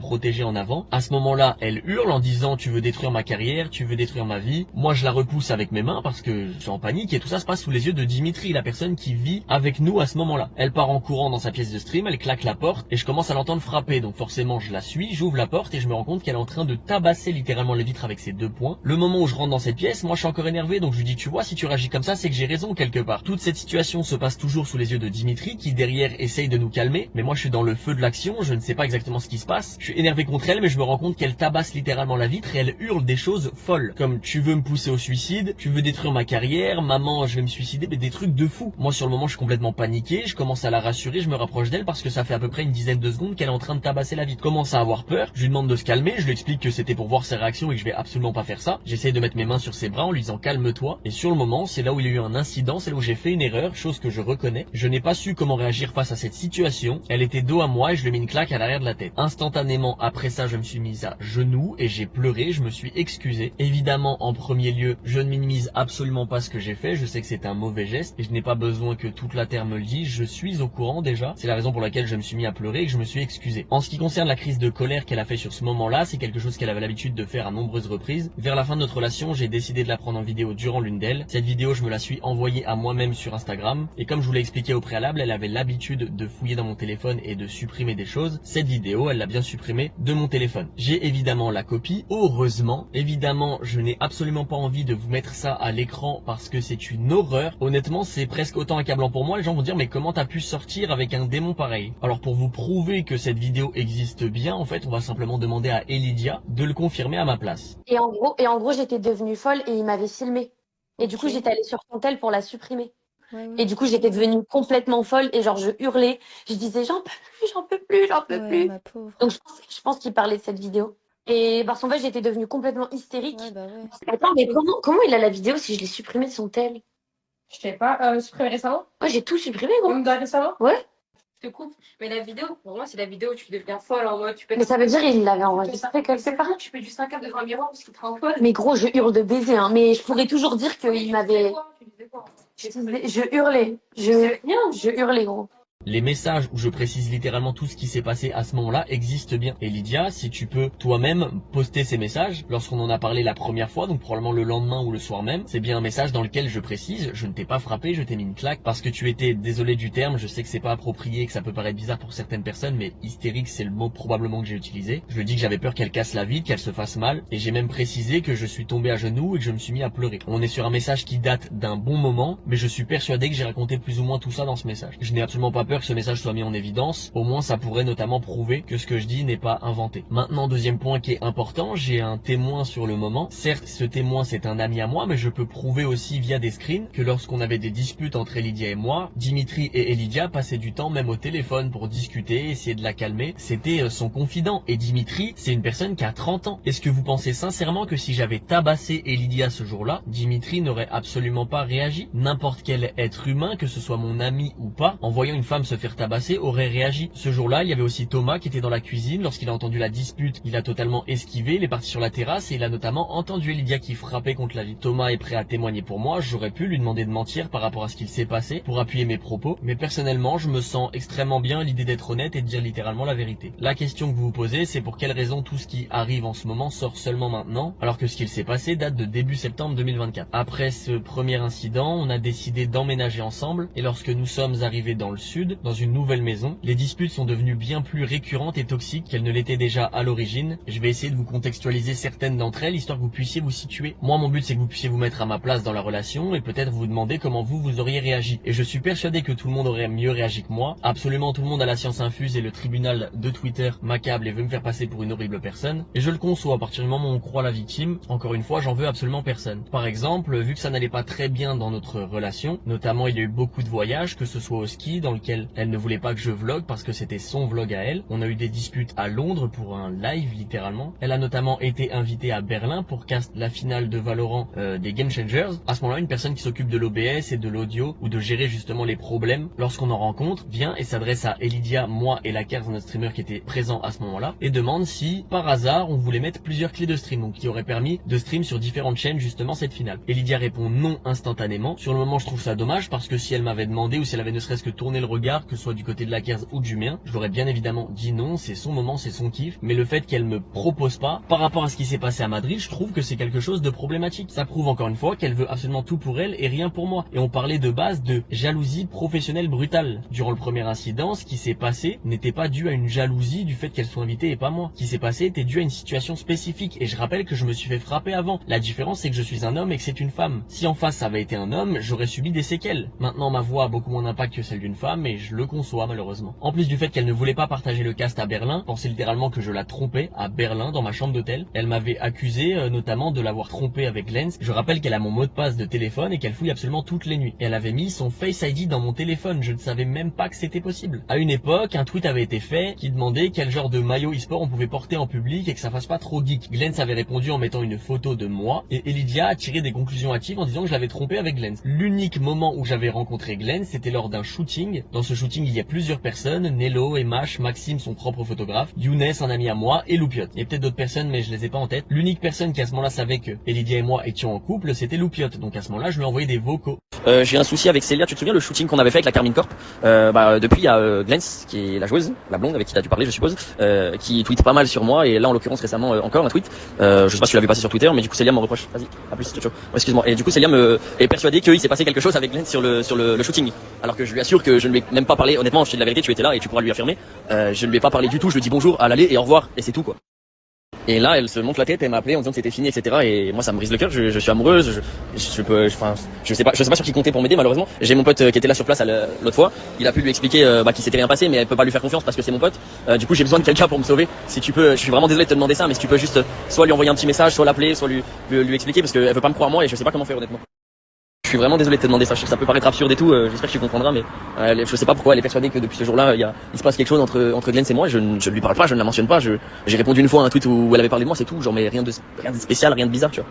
protéger en avant. À ce moment-là, elle hurle en disant tu veux détruire ma carrière, tu veux détruire ma vie. Moi je la repousse avec mes mains parce que je suis en panique et tout ça se passe sous les yeux de Dimitri, la personne qui vit avec nous à ce moment-là. Elle part en courant dans sa pièce de stream, elle claque la porte et je commence à l'entendre frapper. Donc forcément je la suis, j'ouvre la porte et je me rends compte qu'elle est en train de tabasser littéralement les vitres avec ses deux poings. Le moment où je rentre dans cette pièce, moi je suis encore énervé, donc je lui dis tu vois, si tu réagis comme ça c'est que j'ai raison quelque part. Toute cette situation se passe toujours sous les yeux de Dimitri qui derrière essaye de nous calmer, mais moi je suis dans le feu de l'action, je ne sais pas exactement ce qui se passe. Je suis énervé contre elle, mais je me rends compte qu'elle tabasse littéralement la vitre et elle hurle des choses folles, comme tu veux me pousser au suicide, tu veux détruire ma carrière, maman je vais me suicider, mais des trucs de fou. Moi sur le moment je suis complètement paniqué, je commence à la rassurer, je me rapproche d'elle parce que ça fait à peu près une dizaine de secondes qu'elle est en train de tabasser la vitre. Commence à avoir peur, je lui demande de se calmer, je lui explique que c'était pour voir ses réactions et que je vais absolument pas faire ça. J'essaye de mettre mes mains sur ses bras en lui disant calme-toi, et sur le moment c'est là où il y a eu un incident, c'est là où j'ai fait une erreur, chose que je reconnais. Je n'ai pas su comment réagir face à cette situation, elle était dos à moi et je lui ai mis une claque à l'arrière de la tête. Instantanément après ça je me suis mise à genoux et j'ai pleuré, je me suis excusé. Évidemment en premier lieu je ne minimise absolument pas ce que j'ai fait, je sais que c'est un mauvais geste et je n'ai pas besoin que toute la terre me le dise, je suis au courant déjà, c'est la raison pour laquelle je me suis mis à pleurer et que je me suis excusé. En ce qui concerne la crise de colère qu'elle a fait sur ce moment-là, c'est quelque chose qu'elle avait l'habitude de faire à nombreuses reprises. Vers la fin de notre relation, j'ai décidé de la prendre en vidéo durant l'une d'elles. Cette vidéo, je me la suis envoyée à moi-même sur Instagram et comme je vous l'ai expliqué au préalable, elle avait l'habitude de fouiller dans mon téléphone et de supprimer des choses. Cette vidéo, elle l'a bien supprimée de mon téléphone. J'ai évidemment la copie, heureusement. Évidemment, je n'ai absolument pas envie de vous mettre ça à l'écran parce que c'est une horreur. Honnêtement, c'est presque autant accablant pour moi. Les gens vont dire mais comment t'as pu sortir avec un démon pareil? Alors pour vous prouver que cette vidéo existe bien, en fait, on va simplement demander à Elidia de le confirmer à ma place. Et en gros, j'étais devenue folle et il m'avait filmé. Et du coup, Ok. j'étais allée sur son tel pour la supprimer. Ouais, Et du coup, j'étais devenue complètement folle et genre, je hurlais. Je disais, j'en peux plus, j'en peux plus, j'en peux ouais, plus. ma pauvre. Donc, je pense qu'il parlait de cette vidéo. Et parce qu'en fait, j'étais devenue complètement hystérique. Ouais, bah ouais. Attends, mais comment il a la vidéo si je l'ai supprimée de son tel? Je sais pas, supprimé récemment? Moi, j'ai tout supprimé, gros. Même récemment? Ouais. Je te coupe. Mais la vidéo, pour moi, c'est la vidéo où tu deviens folle en mode tu peux Mais ça veut dire qu'il l'avait tu enregistré quelque part. tu fais du 5 devant un miroir parce qu'il te rend folle. Mais gros, je hurle de baiser, hein. Mais je pourrais toujours dire qu'il m'avait. Tu disais quoi? Je hurlais. Je hurlais, gros. Les messages où je précise littéralement tout ce qui s'est passé à ce moment-là existent bien. Et Lydia, si tu peux toi-même poster ces messages, lorsqu'on en a parlé la première fois, donc probablement le lendemain ou le soir même, c'est bien un message dans lequel je précise, je ne t'ai pas frappé, je t'ai mis une claque parce que tu étais, désolé du terme, je sais que c'est pas approprié, que ça peut paraître bizarre pour certaines personnes, mais hystérique c'est le mot probablement que j'ai utilisé. Je lui dis que j'avais peur qu'elle casse la vitre, qu'elle se fasse mal, et j'ai même précisé que je suis tombé à genoux et que je me suis mis à pleurer. On est sur un message qui date d'un bon moment, mais je suis persuadé que j'ai raconté plus ou moins tout ça dans ce message. Je n'ai absolument pas peur que ce message soit mis en évidence, au moins ça pourrait notamment prouver que ce que je dis n'est pas inventé. Maintenant, deuxième point qui est important, j'ai un témoin sur le moment. Certes, ce témoin c'est un ami à moi, mais je peux prouver aussi via des screens que lorsqu'on avait des disputes entre Elidia et moi, Dimitri et Elidia passaient du temps même au téléphone pour discuter, essayer de la calmer. C'était son confident. Et Dimitri, c'est une personne qui a 30 ans. Est-ce que vous pensez sincèrement que si j'avais tabassé Elidia ce jour-là, Dimitri n'aurait absolument pas réagi? N'importe quel être humain, que ce soit mon ami ou pas, en voyant une femme se faire tabasser, aurait réagi. Ce jour-là, il y avait aussi Thomas qui était dans la cuisine. Lorsqu'il a entendu la dispute, il a totalement esquivé, il est parti sur la terrasse et il a notamment entendu Lydia qui frappait contre la vitre. Thomas est prêt à témoigner pour moi, j'aurais pu lui demander de mentir par rapport à ce qu'il s'est passé pour appuyer mes propos, mais personnellement, je me sens extrêmement bien à l'idée d'être honnête et de dire littéralement la vérité. La question que vous vous posez, c'est pour quelle raison tout ce qui arrive en ce moment sort seulement maintenant, alors que ce qu'il s'est passé date de début septembre 2024. Après ce premier incident, on a décidé d'emménager ensemble et lorsque nous sommes arrivés dans le sud, dans une nouvelle maison, les disputes sont devenues bien plus récurrentes et toxiques qu'elles ne l'étaient déjà à l'origine. Je vais essayer de vous contextualiser certaines d'entre elles, histoire que vous puissiez vous situer. Moi, mon but, c'est que vous puissiez vous mettre à ma place dans la relation et peut-être vous demander comment vous auriez réagi. Et je suis persuadé que tout le monde aurait mieux réagi que moi. Absolument tout le monde a la science infuse et le tribunal de Twitter m'accable et veut me faire passer pour une horrible personne. Et je le conçois, à partir du moment où on croit la victime, encore une fois, j'en veux absolument personne. Par exemple, vu que ça n'allait pas très bien dans notre relation, notamment il y a eu beaucoup de voyages, que ce soit au ski, dans lequel elle. Elle ne voulait pas que je vlog parce que c'était son vlog à elle. On a eu des disputes à Londres pour un live littéralement. Elle a notamment été invitée à Berlin pour cast la finale de Valorant des Game Changers. À ce moment-là, une personne qui s'occupe de l'OBS et de l'audio ou de gérer justement les problèmes lorsqu'on en rencontre vient et s'adresse à Elidia, moi et Lakers, notre streamer qui était présent à ce moment-là, et demande si par hasard on voulait mettre plusieurs clés de stream, donc qui aurait permis de stream sur différentes chaînes justement cette finale. Elidia répond non instantanément. Sur le moment, je trouve ça dommage parce que si elle m'avait demandé ou si elle avait ne serait-ce que tourné le regard, que ce soit du côté de Lakers ou du mien, je l'aurais bien évidemment dit non, c'est son moment, c'est son kiff. Mais le fait qu'elle me propose pas, par rapport à ce qui s'est passé à Madrid, je trouve que c'est quelque chose de problématique. Ça prouve encore une fois qu'elle veut absolument tout pour elle et rien pour moi. Et on parlait de base de jalousie professionnelle brutale. Durant le premier incident, ce qui s'est passé n'était pas dû à une jalousie du fait qu'elle soit invitée et pas moi. Ce qui s'est passé était dû à une situation spécifique. Et je rappelle que je me suis fait frapper avant. La différence, c'est que je suis un homme et que c'est une femme. Si en face ça avait été un homme, j'aurais subi des séquelles. Maintenant, ma voix a beaucoup moins d'impact que celle d'une femme et je le conçois malheureusement. En plus du fait qu'elle ne voulait pas partager le cast à Berlin, pensait littéralement que je la trompais à Berlin dans ma chambre d'hôtel. Elle m'avait accusé notamment de l'avoir trompée avec Lens. Je rappelle qu'elle a mon mot de passe de téléphone et qu'elle fouille absolument toutes les nuits. Et elle avait mis son Face ID dans mon téléphone. Je ne savais même pas que c'était possible. À une époque, un tweet avait été fait qui demandait quel genre de maillot e-sport on pouvait porter en public et que ça fasse pas trop geek. Glens avait répondu en mettant une photo de moi et Elidia a tiré des conclusions hâtives en disant que je l'avais trompé avec Glens. L'unique moment où j'avais rencontré Glens, c'était lors d'un shooting. Dans ce shooting, il y a plusieurs personnes, Nello, Emash, Maxime, son propre photographe, Younes, un ami à moi, et Loupiot. Il y a peut-être d'autres personnes, mais je les ai pas en tête. L'unique personne qui à ce moment-là savait que Elidia et moi étions en couple, c'était Loupiot. Donc à ce moment-là, je lui ai envoyé des vocaux. J'ai un souci avec Célia, tu te souviens le shooting qu'on avait fait avec la Carmine Corp? Depuis il y a Glens, qui est la joueuse, la blonde avec qui t'as dû parler je suppose, qui tweet pas mal sur moi, et là en l'occurrence récemment encore un tweet, je sais pas si tu l'avais passé sur Twitter, mais du coup Célia me reproche, vas-y, à plus, ciao, excuse-moi, et du coup Célia est persuadée qu'il s'est passé quelque chose avec Glens sur le shooting, alors que je lui assure que je ne lui ai même pas parlé, honnêtement je te dis la vérité, tu étais là et tu pourras lui affirmer, je ne lui ai pas parlé du tout, je lui dis bonjour à l'aller et au revoir, et c'est tout quoi. Et là, elle se monte la tête, elle m'a appelé en disant que c'était fini, etc. Et moi, ça me brise le cœur. Je suis amoureuse. Je sais pas sur qui compter pour m'aider malheureusement. J'ai mon pote qui était là sur place l'autre fois. Il a pu lui expliquer qu'il s'était rien passé, mais elle peut pas lui faire confiance parce que c'est mon pote. Du coup, j'ai besoin de quelqu'un pour me sauver. Si tu peux, je suis vraiment désolé de te demander ça, mais si tu peux juste soit lui envoyer un petit message, soit l'appeler, soit lui expliquer parce qu'elle veut pas me croire moi et je sais pas comment faire honnêtement. Je suis vraiment désolé de te demander ça, ça peut paraître absurde et tout, j'espère que tu comprendras, mais je sais pas pourquoi elle est persuadée que depuis ce jour-là, il se passe quelque chose entre Glens et moi, et je ne lui parle pas, je ne la mentionne pas, j'ai répondu une fois à un tweet où elle avait parlé de moi, c'est tout, genre mais rien de spécial, rien de bizarre, tu vois.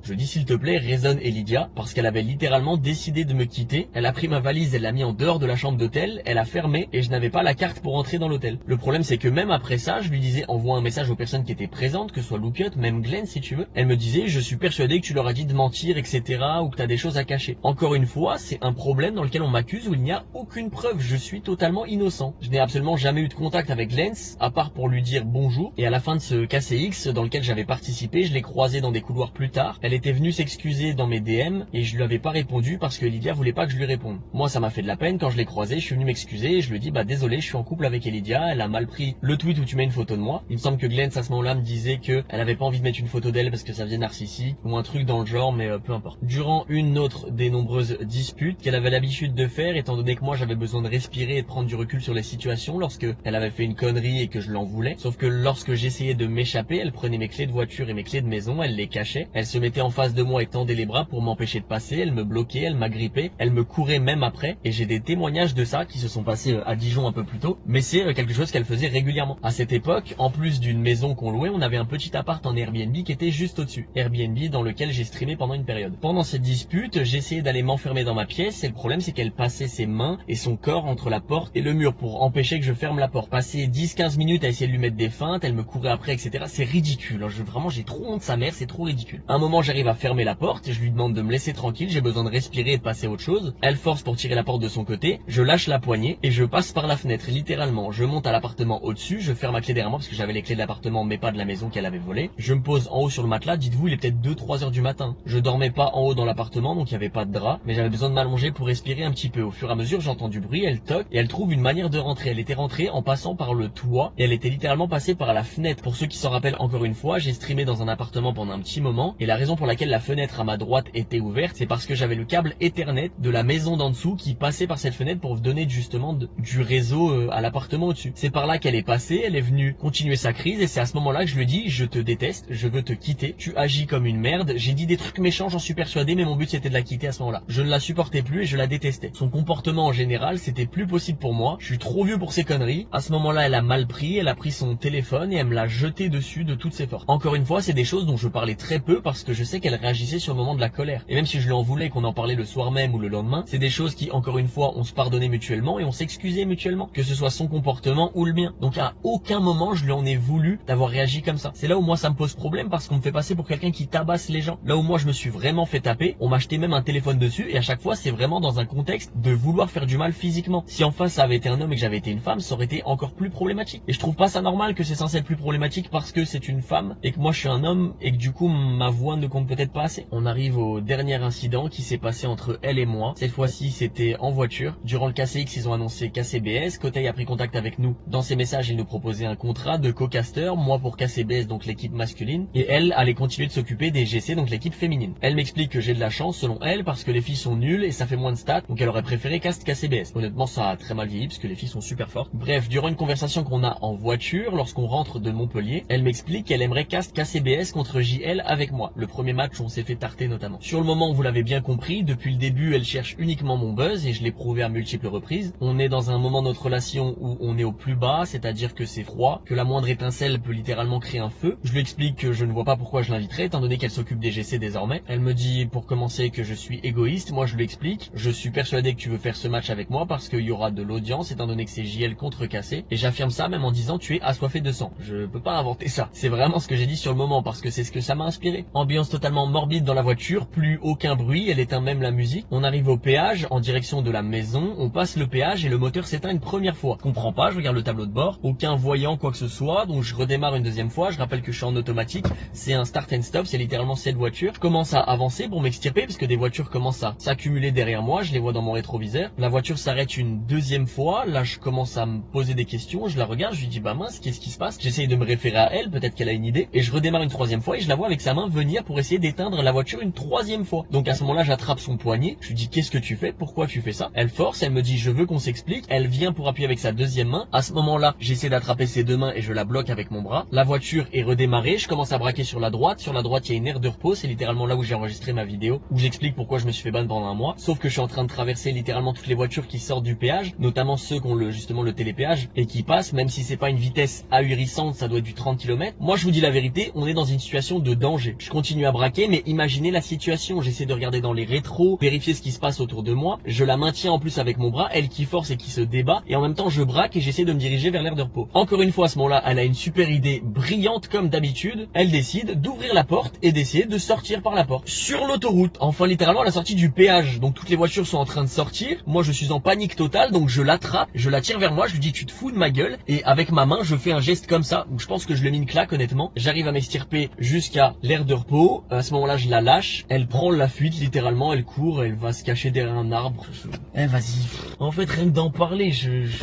Je dis s'il te plaît, raisonne Elidia, parce qu'elle avait littéralement décidé de me quitter. Elle a pris ma valise, elle l'a mis en dehors de la chambre d'hôtel, elle a fermé et je n'avais pas la carte pour entrer dans l'hôtel. Le problème c'est que même après ça, je lui disais envoie un message aux personnes qui étaient présentes, que ce soit Loupiot, même Glenn si tu veux. Elle me disait je suis persuadé que tu leur as dit de mentir, etc. ou que t'as des choses à cacher. Encore une fois, c'est un problème dans lequel on m'accuse où il n'y a aucune preuve. Je suis totalement innocent. Je n'ai absolument jamais eu de contact avec Lens, à part pour lui dire bonjour. Et à la fin de ce KCX dans lequel j'avais participé, je l'ai croisée dans des couloirs plus tard. Elle était venue s'excuser dans mes DM et je lui avais pas répondu parce que Elidia voulait pas que je lui réponde. Moi ça m'a fait de la peine quand je l'ai croisée, je suis venu m'excuser et je lui ai dit bah désolé, je suis en couple avec Elidia, elle a mal pris le tweet où tu mets une photo de moi. Il me semble que Glens à ce moment-là me disait que elle avait pas envie de mettre une photo d'elle parce que ça faisait narcissique ou un truc dans le genre, mais peu importe. Durant une autre des nombreuses disputes qu'elle avait l'habitude de faire, étant donné que moi j'avais besoin de respirer et de prendre du recul sur les situations lorsque elle avait fait une connerie et que je l'en voulais, sauf que lorsque j'essayais de m'échapper, elle prenait mes clés de voiture et mes clés de maison, elle les cachait, elle se mettait en face de moi et tendait les bras pour m'empêcher de passer, elle me bloquait, elle m'agrippait, elle me courait même après, et j'ai des témoignages de ça qui se sont passés à Dijon un peu plus tôt, mais c'est quelque chose qu'elle faisait régulièrement. À cette époque, en plus d'une maison qu'on louait, on avait un petit appart en Airbnb qui était juste au-dessus. Airbnb dans lequel j'ai streamé pendant une période. Pendant cette dispute, j'essayais d'aller m'enfermer dans ma pièce, et le problème c'est qu'elle passait ses mains et son corps entre la porte et le mur pour empêcher que je ferme la porte. Passer 10-15 minutes à essayer de lui mettre des feintes, elle me courait après, etc. C'est ridicule, vraiment j'ai trop honte de sa mère, c'est trop ridicule. À un moment j'arrive à fermer la porte, et je lui demande de me laisser tranquille, j'ai besoin de respirer et de passer à autre chose. Elle force pour tirer la porte de son côté, je lâche la poignée et je passe par la fenêtre, littéralement. Je monte à l'appartement au-dessus, je ferme ma clé derrière moi parce que j'avais les clés de l'appartement mais pas de la maison qu'elle avait volée. Je me pose en haut sur le matelas, dites-vous il est peut-être 2-3 heures du matin. Je dormais pas en haut dans l'appartement donc il y avait pas de drap, mais j'avais besoin de m'allonger pour respirer un petit peu. Au fur et à mesure j'entends du bruit, elle toque et elle trouve une manière de rentrer. Elle était rentrée en passant par le toit et elle était littéralement passée par la fenêtre. Pour ceux qui s'en rappellent encore une fois, j'ai streamé dans un appartement pendant un petit moment et la raison pour pour laquelle la fenêtre à ma droite était ouverte, c'est parce que j'avais le câble Ethernet de la maison d'en dessous qui passait par cette fenêtre pour donner justement du réseau à l'appartement au-dessus. C'est par là qu'elle est passée, elle est venue continuer sa crise et c'est à ce moment-là que je lui dis je te déteste, je veux te quitter, tu agis comme une merde, j'ai dit des trucs méchants, j'en suis persuadé, mais mon but c'était de la quitter à ce moment-là. Je ne la supportais plus et je la détestais. Son comportement en général, c'était plus possible pour moi, je suis trop vieux pour ces conneries. À ce moment-là, elle a mal pris, elle a pris son téléphone et elle me l'a jeté dessus de toutes ses forces. Encore une fois, c'est des choses dont je parlais très peu parce que je sais qu'elle réagissait sur le moment de la colère. Et même si je lui en voulais qu'on en parlait le soir même ou le lendemain, c'est des choses qui, encore une fois, on se pardonnait mutuellement et on s'excusait mutuellement, que ce soit son comportement ou le mien. Donc à aucun moment je lui en ai voulu d'avoir réagi comme ça. C'est là où moi ça me pose problème parce qu'on me fait passer pour quelqu'un qui tabasse les gens. Là où moi je me suis vraiment fait taper, on m'a acheté même un téléphone dessus et à chaque fois c'est vraiment dans un contexte de vouloir faire du mal physiquement. Si en face ça avait été un homme et que j'avais été une femme, ça aurait été encore plus problématique. Et je trouve pas ça normal que c'est censé être plus problématique parce que c'est une femme et que moi je suis un homme et que du coup ma voix ne compte peut-être pas assez. On arrive au dernier incident qui s'est passé entre elle et moi. Cette fois-ci c'était en voiture. Durant le KCX ils ont annoncé KCBS. Kotei a pris contact avec nous. Dans ses messages il nous proposait un contrat de co-caster, moi pour KCBS donc l'équipe masculine et elle allait continuer de s'occuper des GC donc l'équipe féminine. Elle m'explique que j'ai de la chance selon elle parce que les filles sont nulles et ça fait moins de stats donc elle aurait préféré cast KCBS. Honnêtement ça a très mal vieilli parce que les filles sont super fortes. Bref, durant une conversation qu'on a en voiture lorsqu'on rentre de Montpellier, elle m'explique qu'elle aimerait cast KCBS contre JL avec moi. Le premier match où on s'est fait tarter notamment. Sur le moment vous l'avez bien compris, depuis le début elle cherche uniquement mon buzz et je l'ai prouvé à multiples reprises. On est dans un moment de notre relation où on est au plus bas, c'est-à-dire que c'est froid, que la moindre étincelle peut littéralement créer un feu. Je lui explique que je ne vois pas pourquoi je l'inviterais étant donné qu'elle s'occupe des GC désormais. Elle me dit pour commencer que je suis égoïste, moi je lui explique, je suis persuadé que tu veux faire ce match avec moi parce qu'il y aura de l'audience étant donné que c'est JL contre KC et j'affirme ça même en disant tu es assoiffé de sang. Je peux pas inventer ça. C'est vraiment ce que j'ai dit sur le moment parce que c'est ce que ça m'a inspiré. Ambiance totalement morbide dans la voiture, plus aucun bruit, elle éteint même la musique. On arrive au péage en direction de la maison, on passe le péage et le moteur s'éteint une première fois. Je comprends pas, je regarde le tableau de bord, aucun voyant quoi que ce soit, donc je redémarre une deuxième fois, je rappelle que je suis en automatique, c'est un start and stop, c'est littéralement cette voiture. Je commence à avancer pour m'extirper parce que des voitures commencent à s'accumuler derrière moi, je les vois dans mon rétroviseur. La voiture s'arrête une deuxième fois, là je commence à me poser des questions, je la regarde, je lui dis bah mince, qu'est-ce qui se passe? J'essaye de me référer à elle, peut-être qu'elle a une idée, et je redémarre une troisième fois et je la vois avec sa main venir pour essayer d'éteindre la voiture une troisième fois. Donc à ce moment-là j'attrape son poignet, je lui dis qu'est-ce que tu fais? Pourquoi tu fais ça? Elle force, elle me dit je veux qu'on s'explique, elle vient pour appuyer avec sa deuxième main. À ce moment-là j'essaie d'attraper ses deux mains et je la bloque avec mon bras. La voiture est redémarrée, je commence à braquer sur la droite il y a une aire de repos, c'est littéralement là où j'ai enregistré ma vidéo, où j'explique pourquoi je me suis fait ban pendant un mois, sauf que je suis en train de traverser littéralement toutes les voitures qui sortent du péage, notamment ceux qui ont justement le télépéage, et qui passent, même si c'est pas une vitesse ahurissante, ça doit être du 30 km. Moi je vous dis la vérité, on est dans une situation de danger. Je continue à braquer, mais imaginez la situation, j'essaie de regarder dans les rétros, vérifier ce qui se passe autour de moi, je la maintiens en plus avec mon bras, elle qui force et qui se débat, et en même temps je braque et j'essaie de me diriger vers l'aire de repos. Encore une fois à ce moment-là, elle a une super idée brillante comme d'habitude, elle décide d'ouvrir la porte et d'essayer de sortir par la porte. Sur l'autoroute, enfin littéralement à la sortie du péage, donc toutes les voitures sont en train de sortir, moi je suis en panique totale, donc je l'attrape, je la tire vers moi, je lui dis tu te fous de ma gueule, et avec ma main je fais un geste comme ça, où je pense que je lui ai mis une claque honnêtement, j'arrive à m'extirper jusqu'à l'aire de repos, à ce moment-là je la lâche, elle prend la fuite littéralement, elle court, elle va se cacher derrière un arbre, vas-y. En fait rien que d'en parler,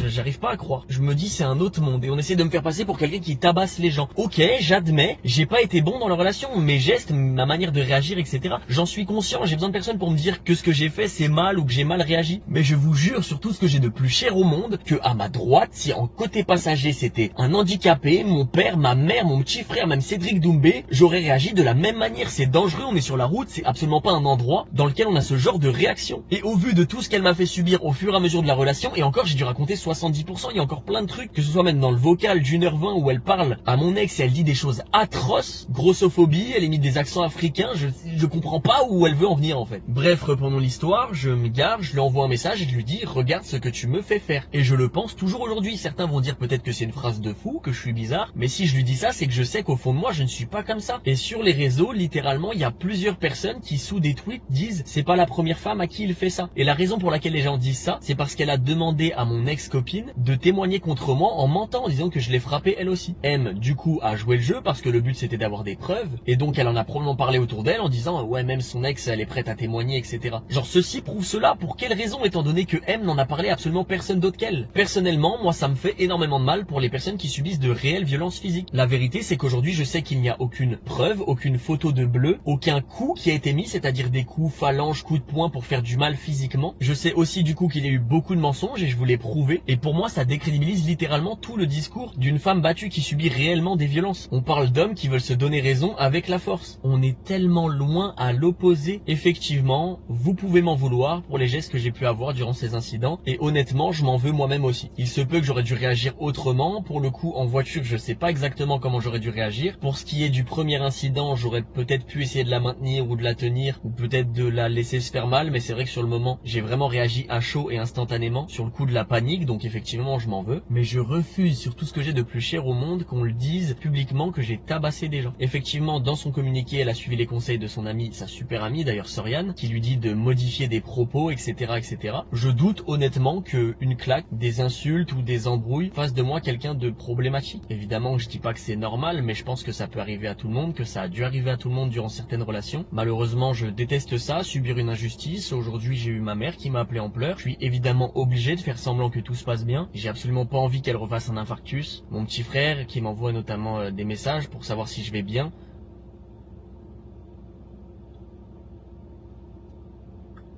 j'arrive pas à croire, je me dis c'est un autre monde, et on essaie de me faire passer pour quelqu'un qui tabasse les gens. Ok, j'admets, j'ai pas été bon dans la relation, mes gestes, ma manière de réagir, etc. J'en suis conscient, j'ai besoin de personne pour me dire que ce que j'ai fait c'est mal ou que j'ai mal réagi. Mais je vous jure sur tout ce que j'ai de plus cher au monde, que à ma droite, si en côté passager c'était un handicapé, mon père, ma mère, mon petit frère, même Cédric Doumbé, j'aurais réagi de la même manière. C'est dangereux, on est sur la route, c'est absolument pas un endroit dans lequel on a ce genre de réaction. Et au vu de tout ce qu'elle m'a fait subir au fur et à mesure de la relation, et encore j'ai dû raconter 70%, il y a encore plein de trucs, que ce soit même dans le vocal d'1h20 où elle parle à mon ex et elle dit des choses atroces, grossophobie, elle émit des accents africains, je comprends pas où elle veut en venir en fait. Bref, reprenons l'histoire, je me gare, je lui envoie un message et je lui dis regarde ce que tu me fais faire. Et je le pense toujours aujourd'hui, certains vont dire peut-être que c'est une phrase de fou, que je suis bizarre, mais si je lui dis ça, c'est que je sais qu'au fond de moi, je ne suis pas comme ça. Et sur les réseaux, littéralement, il y a plusieurs personnes qui sous des tweets disent c'est pas la première femme à qui il fait ça. Et la raison pour laquelle les gens disent ça, c'est parce qu'elle a demandé à mon ex-copine de témoigner contre moi en mentant en disant que je l'ai frappée elle aussi. M, du coup, a joué le jeu parce que le but c'était d'avoir des preuves, et donc elle en a probablement parlé autour d'elle en disant ouais même son ex elle est prête à témoigner, etc. Genre ceci prouve cela, pour quelle raison étant donné que M n'en a parlé absolument personne d'autre qu'elle. Personnellement, moi ça me fait énormément de mal pour les personnes qui subissent de réelles violences physiques. La vérité c'est qu'aujourd'hui je sais qu'il n'y a aucune preuve, aucune photo de de bleu, aucun coup qui a été mis, c'est-à-dire des coups phalanges, coups de poing pour faire du mal physiquement. Je sais aussi du coup qu'il y a eu beaucoup de mensonges et je vous l'ai prouvé. Et pour moi, ça décrédibilise littéralement tout le discours d'une femme battue qui subit réellement des violences. On parle d'hommes qui veulent se donner raison avec la force. On est tellement loin à l'opposé. Effectivement, vous pouvez m'en vouloir pour les gestes que j'ai pu avoir durant ces incidents et honnêtement, je m'en veux moi-même aussi. Il se peut que j'aurais dû réagir autrement. Pour le coup, en voiture, je sais pas exactement comment j'aurais dû réagir. Pour ce qui est du premier incident, j'aurais peut-être pu essayer de la maintenir ou de la tenir ou peut-être de la laisser se faire mal, mais c'est vrai que sur le moment, j'ai vraiment réagi à chaud et instantanément sur le coup de la panique, donc effectivement, je m'en veux. Mais je refuse sur tout ce que j'ai de plus cher au monde qu'on le dise publiquement que j'ai tabassé des gens. Effectivement, dans son communiqué, elle a suivi les conseils de son amie, sa super amie d'ailleurs Soriane, qui lui dit de modifier des propos, etc., etc. Je doute honnêtement que une claque, des insultes ou des embrouilles fassent de moi quelqu'un de problématique. Évidemment, je dis pas que c'est normal, mais je pense que ça peut arriver à tout le monde, que ça a dû arriver à tout le monde durant certaines relations. Malheureusement, je déteste ça, subir une injustice. Aujourd'hui, j'ai eu ma mère qui m'a appelé en pleurs. Je suis évidemment obligé de faire semblant que tout se passe bien. J'ai absolument pas envie qu'elle refasse un infarctus. Mon petit frère qui m'envoie notamment des messages pour savoir si je vais bien.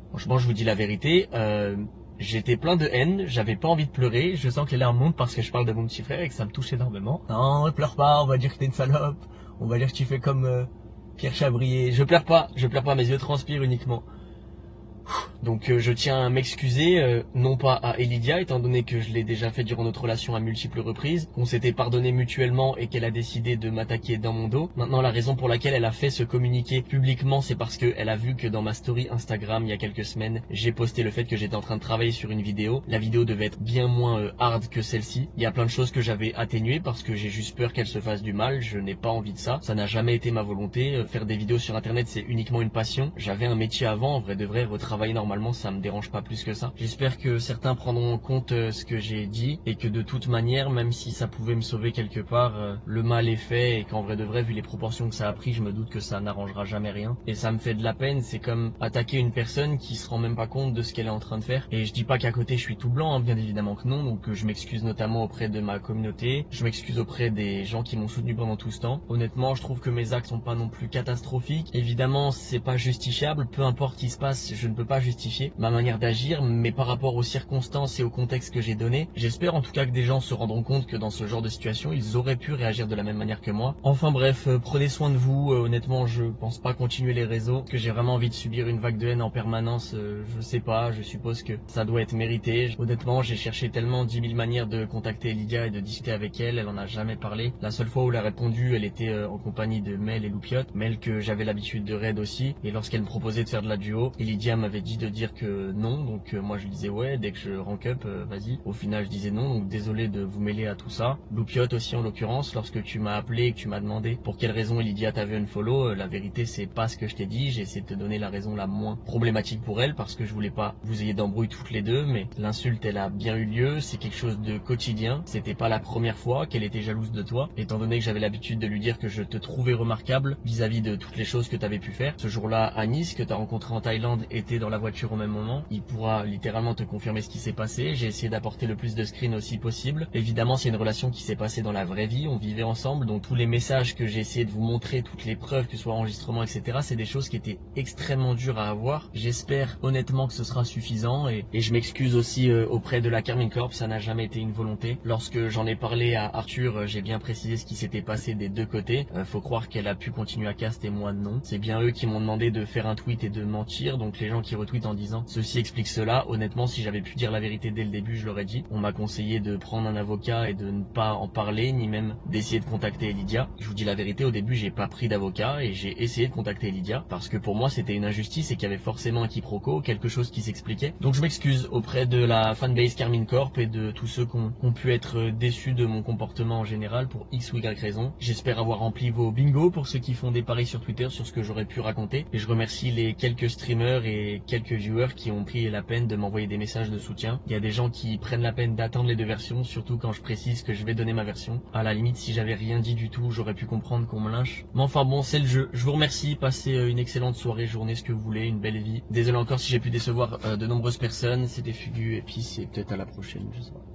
Franchement, je vous dis la vérité, j'étais plein de haine, j'avais pas envie de pleurer, je sens que les larmes montent parce que je parle de mon petit frère et que ça me touche énormément. Non, ne pleure pas, on va dire que t'es une salope, on va dire que tu fais comme Pierre Chabrier. Je pleure pas, mes yeux transpirent uniquement. Donc je tiens à m'excuser, non pas à Elidia, étant donné que je l'ai déjà fait durant notre relation à multiples reprises, qu'on s'était pardonné mutuellement et qu'elle a décidé de m'attaquer dans mon dos. Maintenant, la raison pour laquelle elle a fait ce communiqué publiquement, c'est parce qu'elle a vu que dans ma story Instagram, il y a quelques semaines, j'ai posté le fait que j'étais en train de travailler sur une vidéo. La vidéo devait être bien moins hard que celle-ci. Il y a plein de choses que j'avais atténuées parce que j'ai juste peur qu'elle se fasse du mal, je n'ai pas envie de ça. Ça n'a jamais été ma volonté. Faire des vidéos sur internet, c'est uniquement une passion. J'avais un métier avant, en vrai de vrai, retravailler normalement, ça me dérange pas plus que ça. J'espère que certains prendront en compte ce que j'ai dit et que de toute manière, même si ça pouvait me sauver quelque part, le mal est fait et qu'en vrai de vrai, vu les proportions que ça a pris, je me doute que ça n'arrangera jamais rien. Et ça me fait de la peine, c'est comme attaquer une personne qui se rend même pas compte de ce qu'elle est en train de faire. Et je dis pas qu'à côté je suis tout blanc, hein, bien évidemment que non, donc je m'excuse notamment auprès de ma communauté, je m'excuse auprès des gens qui m'ont soutenu pendant tout ce temps. Honnêtement, je trouve que mes actes sont pas non plus catastrophiques. Évidemment, c'est pas justifiable, peu importe ce qui se passe, je ne peux pas justifier ma manière d'agir, mais par rapport aux circonstances et au contexte que j'ai donné, j'espère en tout cas que des gens se rendront compte que dans ce genre de situation, ils auraient pu réagir de la même manière que moi. Enfin bref, prenez soin de vous, honnêtement je pense pas continuer les réseaux, que j'ai vraiment envie de subir une vague de haine en permanence, je sais pas, je suppose que ça doit être mérité. Honnêtement, j'ai cherché tellement 10 000 manières de contacter Lydia et de discuter avec elle, elle en a jamais parlé. La seule fois où elle a répondu, elle était en compagnie de Mel et Loupiote, Mel que j'avais l'habitude de raid aussi, et lorsqu'elle me proposait de faire de la duo, et Lydia m'avait dit de dire que non, donc moi je lui disais ouais, dès que je rank up, vas-y. Au final je disais non, donc désolé de vous mêler à tout ça. Loupiote aussi en l'occurrence, lorsque tu m'as appelé et que tu m'as demandé pour quelle raison Lydia t'avait unfollow, la vérité c'est pas ce que je t'ai dit, j'ai essayé de te donner la raison la moins problématique pour elle parce que je voulais pas vous ayez d'embrouille toutes les deux, mais l'insulte elle a bien eu lieu, c'est quelque chose de quotidien, c'était pas la première fois qu'elle était jalouse de toi, étant donné que j'avais l'habitude de lui dire que je te trouvais remarquable vis-à-vis de toutes les choses que t'avais pu faire. Ce jour-là, Anis, que t'as rencontré en Thaïlande, était dans la voiture au même moment, il pourra littéralement te confirmer ce qui s'est passé. J'ai essayé d'apporter le plus de screens aussi possible. Évidemment, c'est une relation qui s'est passée dans la vraie vie, on vivait ensemble, donc tous les messages que j'ai essayé de vous montrer, toutes les preuves, que ce soit enregistrement, etc., c'est des choses qui étaient extrêmement dures à avoir. J'espère honnêtement que ce sera suffisant et je m'excuse aussi auprès de la Carmine Corp, ça n'a jamais été une volonté. Lorsque j'en ai parlé à Arthur, j'ai bien précisé ce qui s'était passé des deux côtés. Faut croire qu'elle a pu continuer à cast et moi non. C'est bien eux qui m'ont demandé de faire un tweet et de mentir, donc les gens qui retweetent en disant ceci explique cela, honnêtement si j'avais pu dire la vérité dès le début je l'aurais dit. On m'a conseillé de prendre un avocat et de ne pas en parler ni même d'essayer de contacter Lydia. Je vous dis la vérité, au début j'ai pas pris d'avocat et j'ai essayé de contacter Lydia parce que pour moi c'était une injustice et qu'il y avait forcément un quiproquo, quelque chose qui s'expliquait. Donc je m'excuse auprès de la fanbase Carmine Corp et de tous ceux qui ont pu être déçus de mon comportement en général pour X ou Y raison. J'espère avoir rempli vos bingos pour ceux qui font des paris sur Twitter sur ce que j'aurais pu raconter et je remercie les quelques streamers et quelques viewers qui ont pris la peine de m'envoyer des messages de soutien. Il y a des gens qui prennent la peine d'attendre les deux versions, surtout quand je précise que je vais donner ma version. À la limite, si j'avais rien dit du tout, j'aurais pu comprendre qu'on me lynche. Mais enfin bon, c'est le jeu. Je vous remercie, passez une excellente soirée, journée, ce que vous voulez, une belle vie. Désolé encore si j'ai pu décevoir de nombreuses personnes, c'était Fugu et puis c'est peut-être à la prochaine, je sais pas.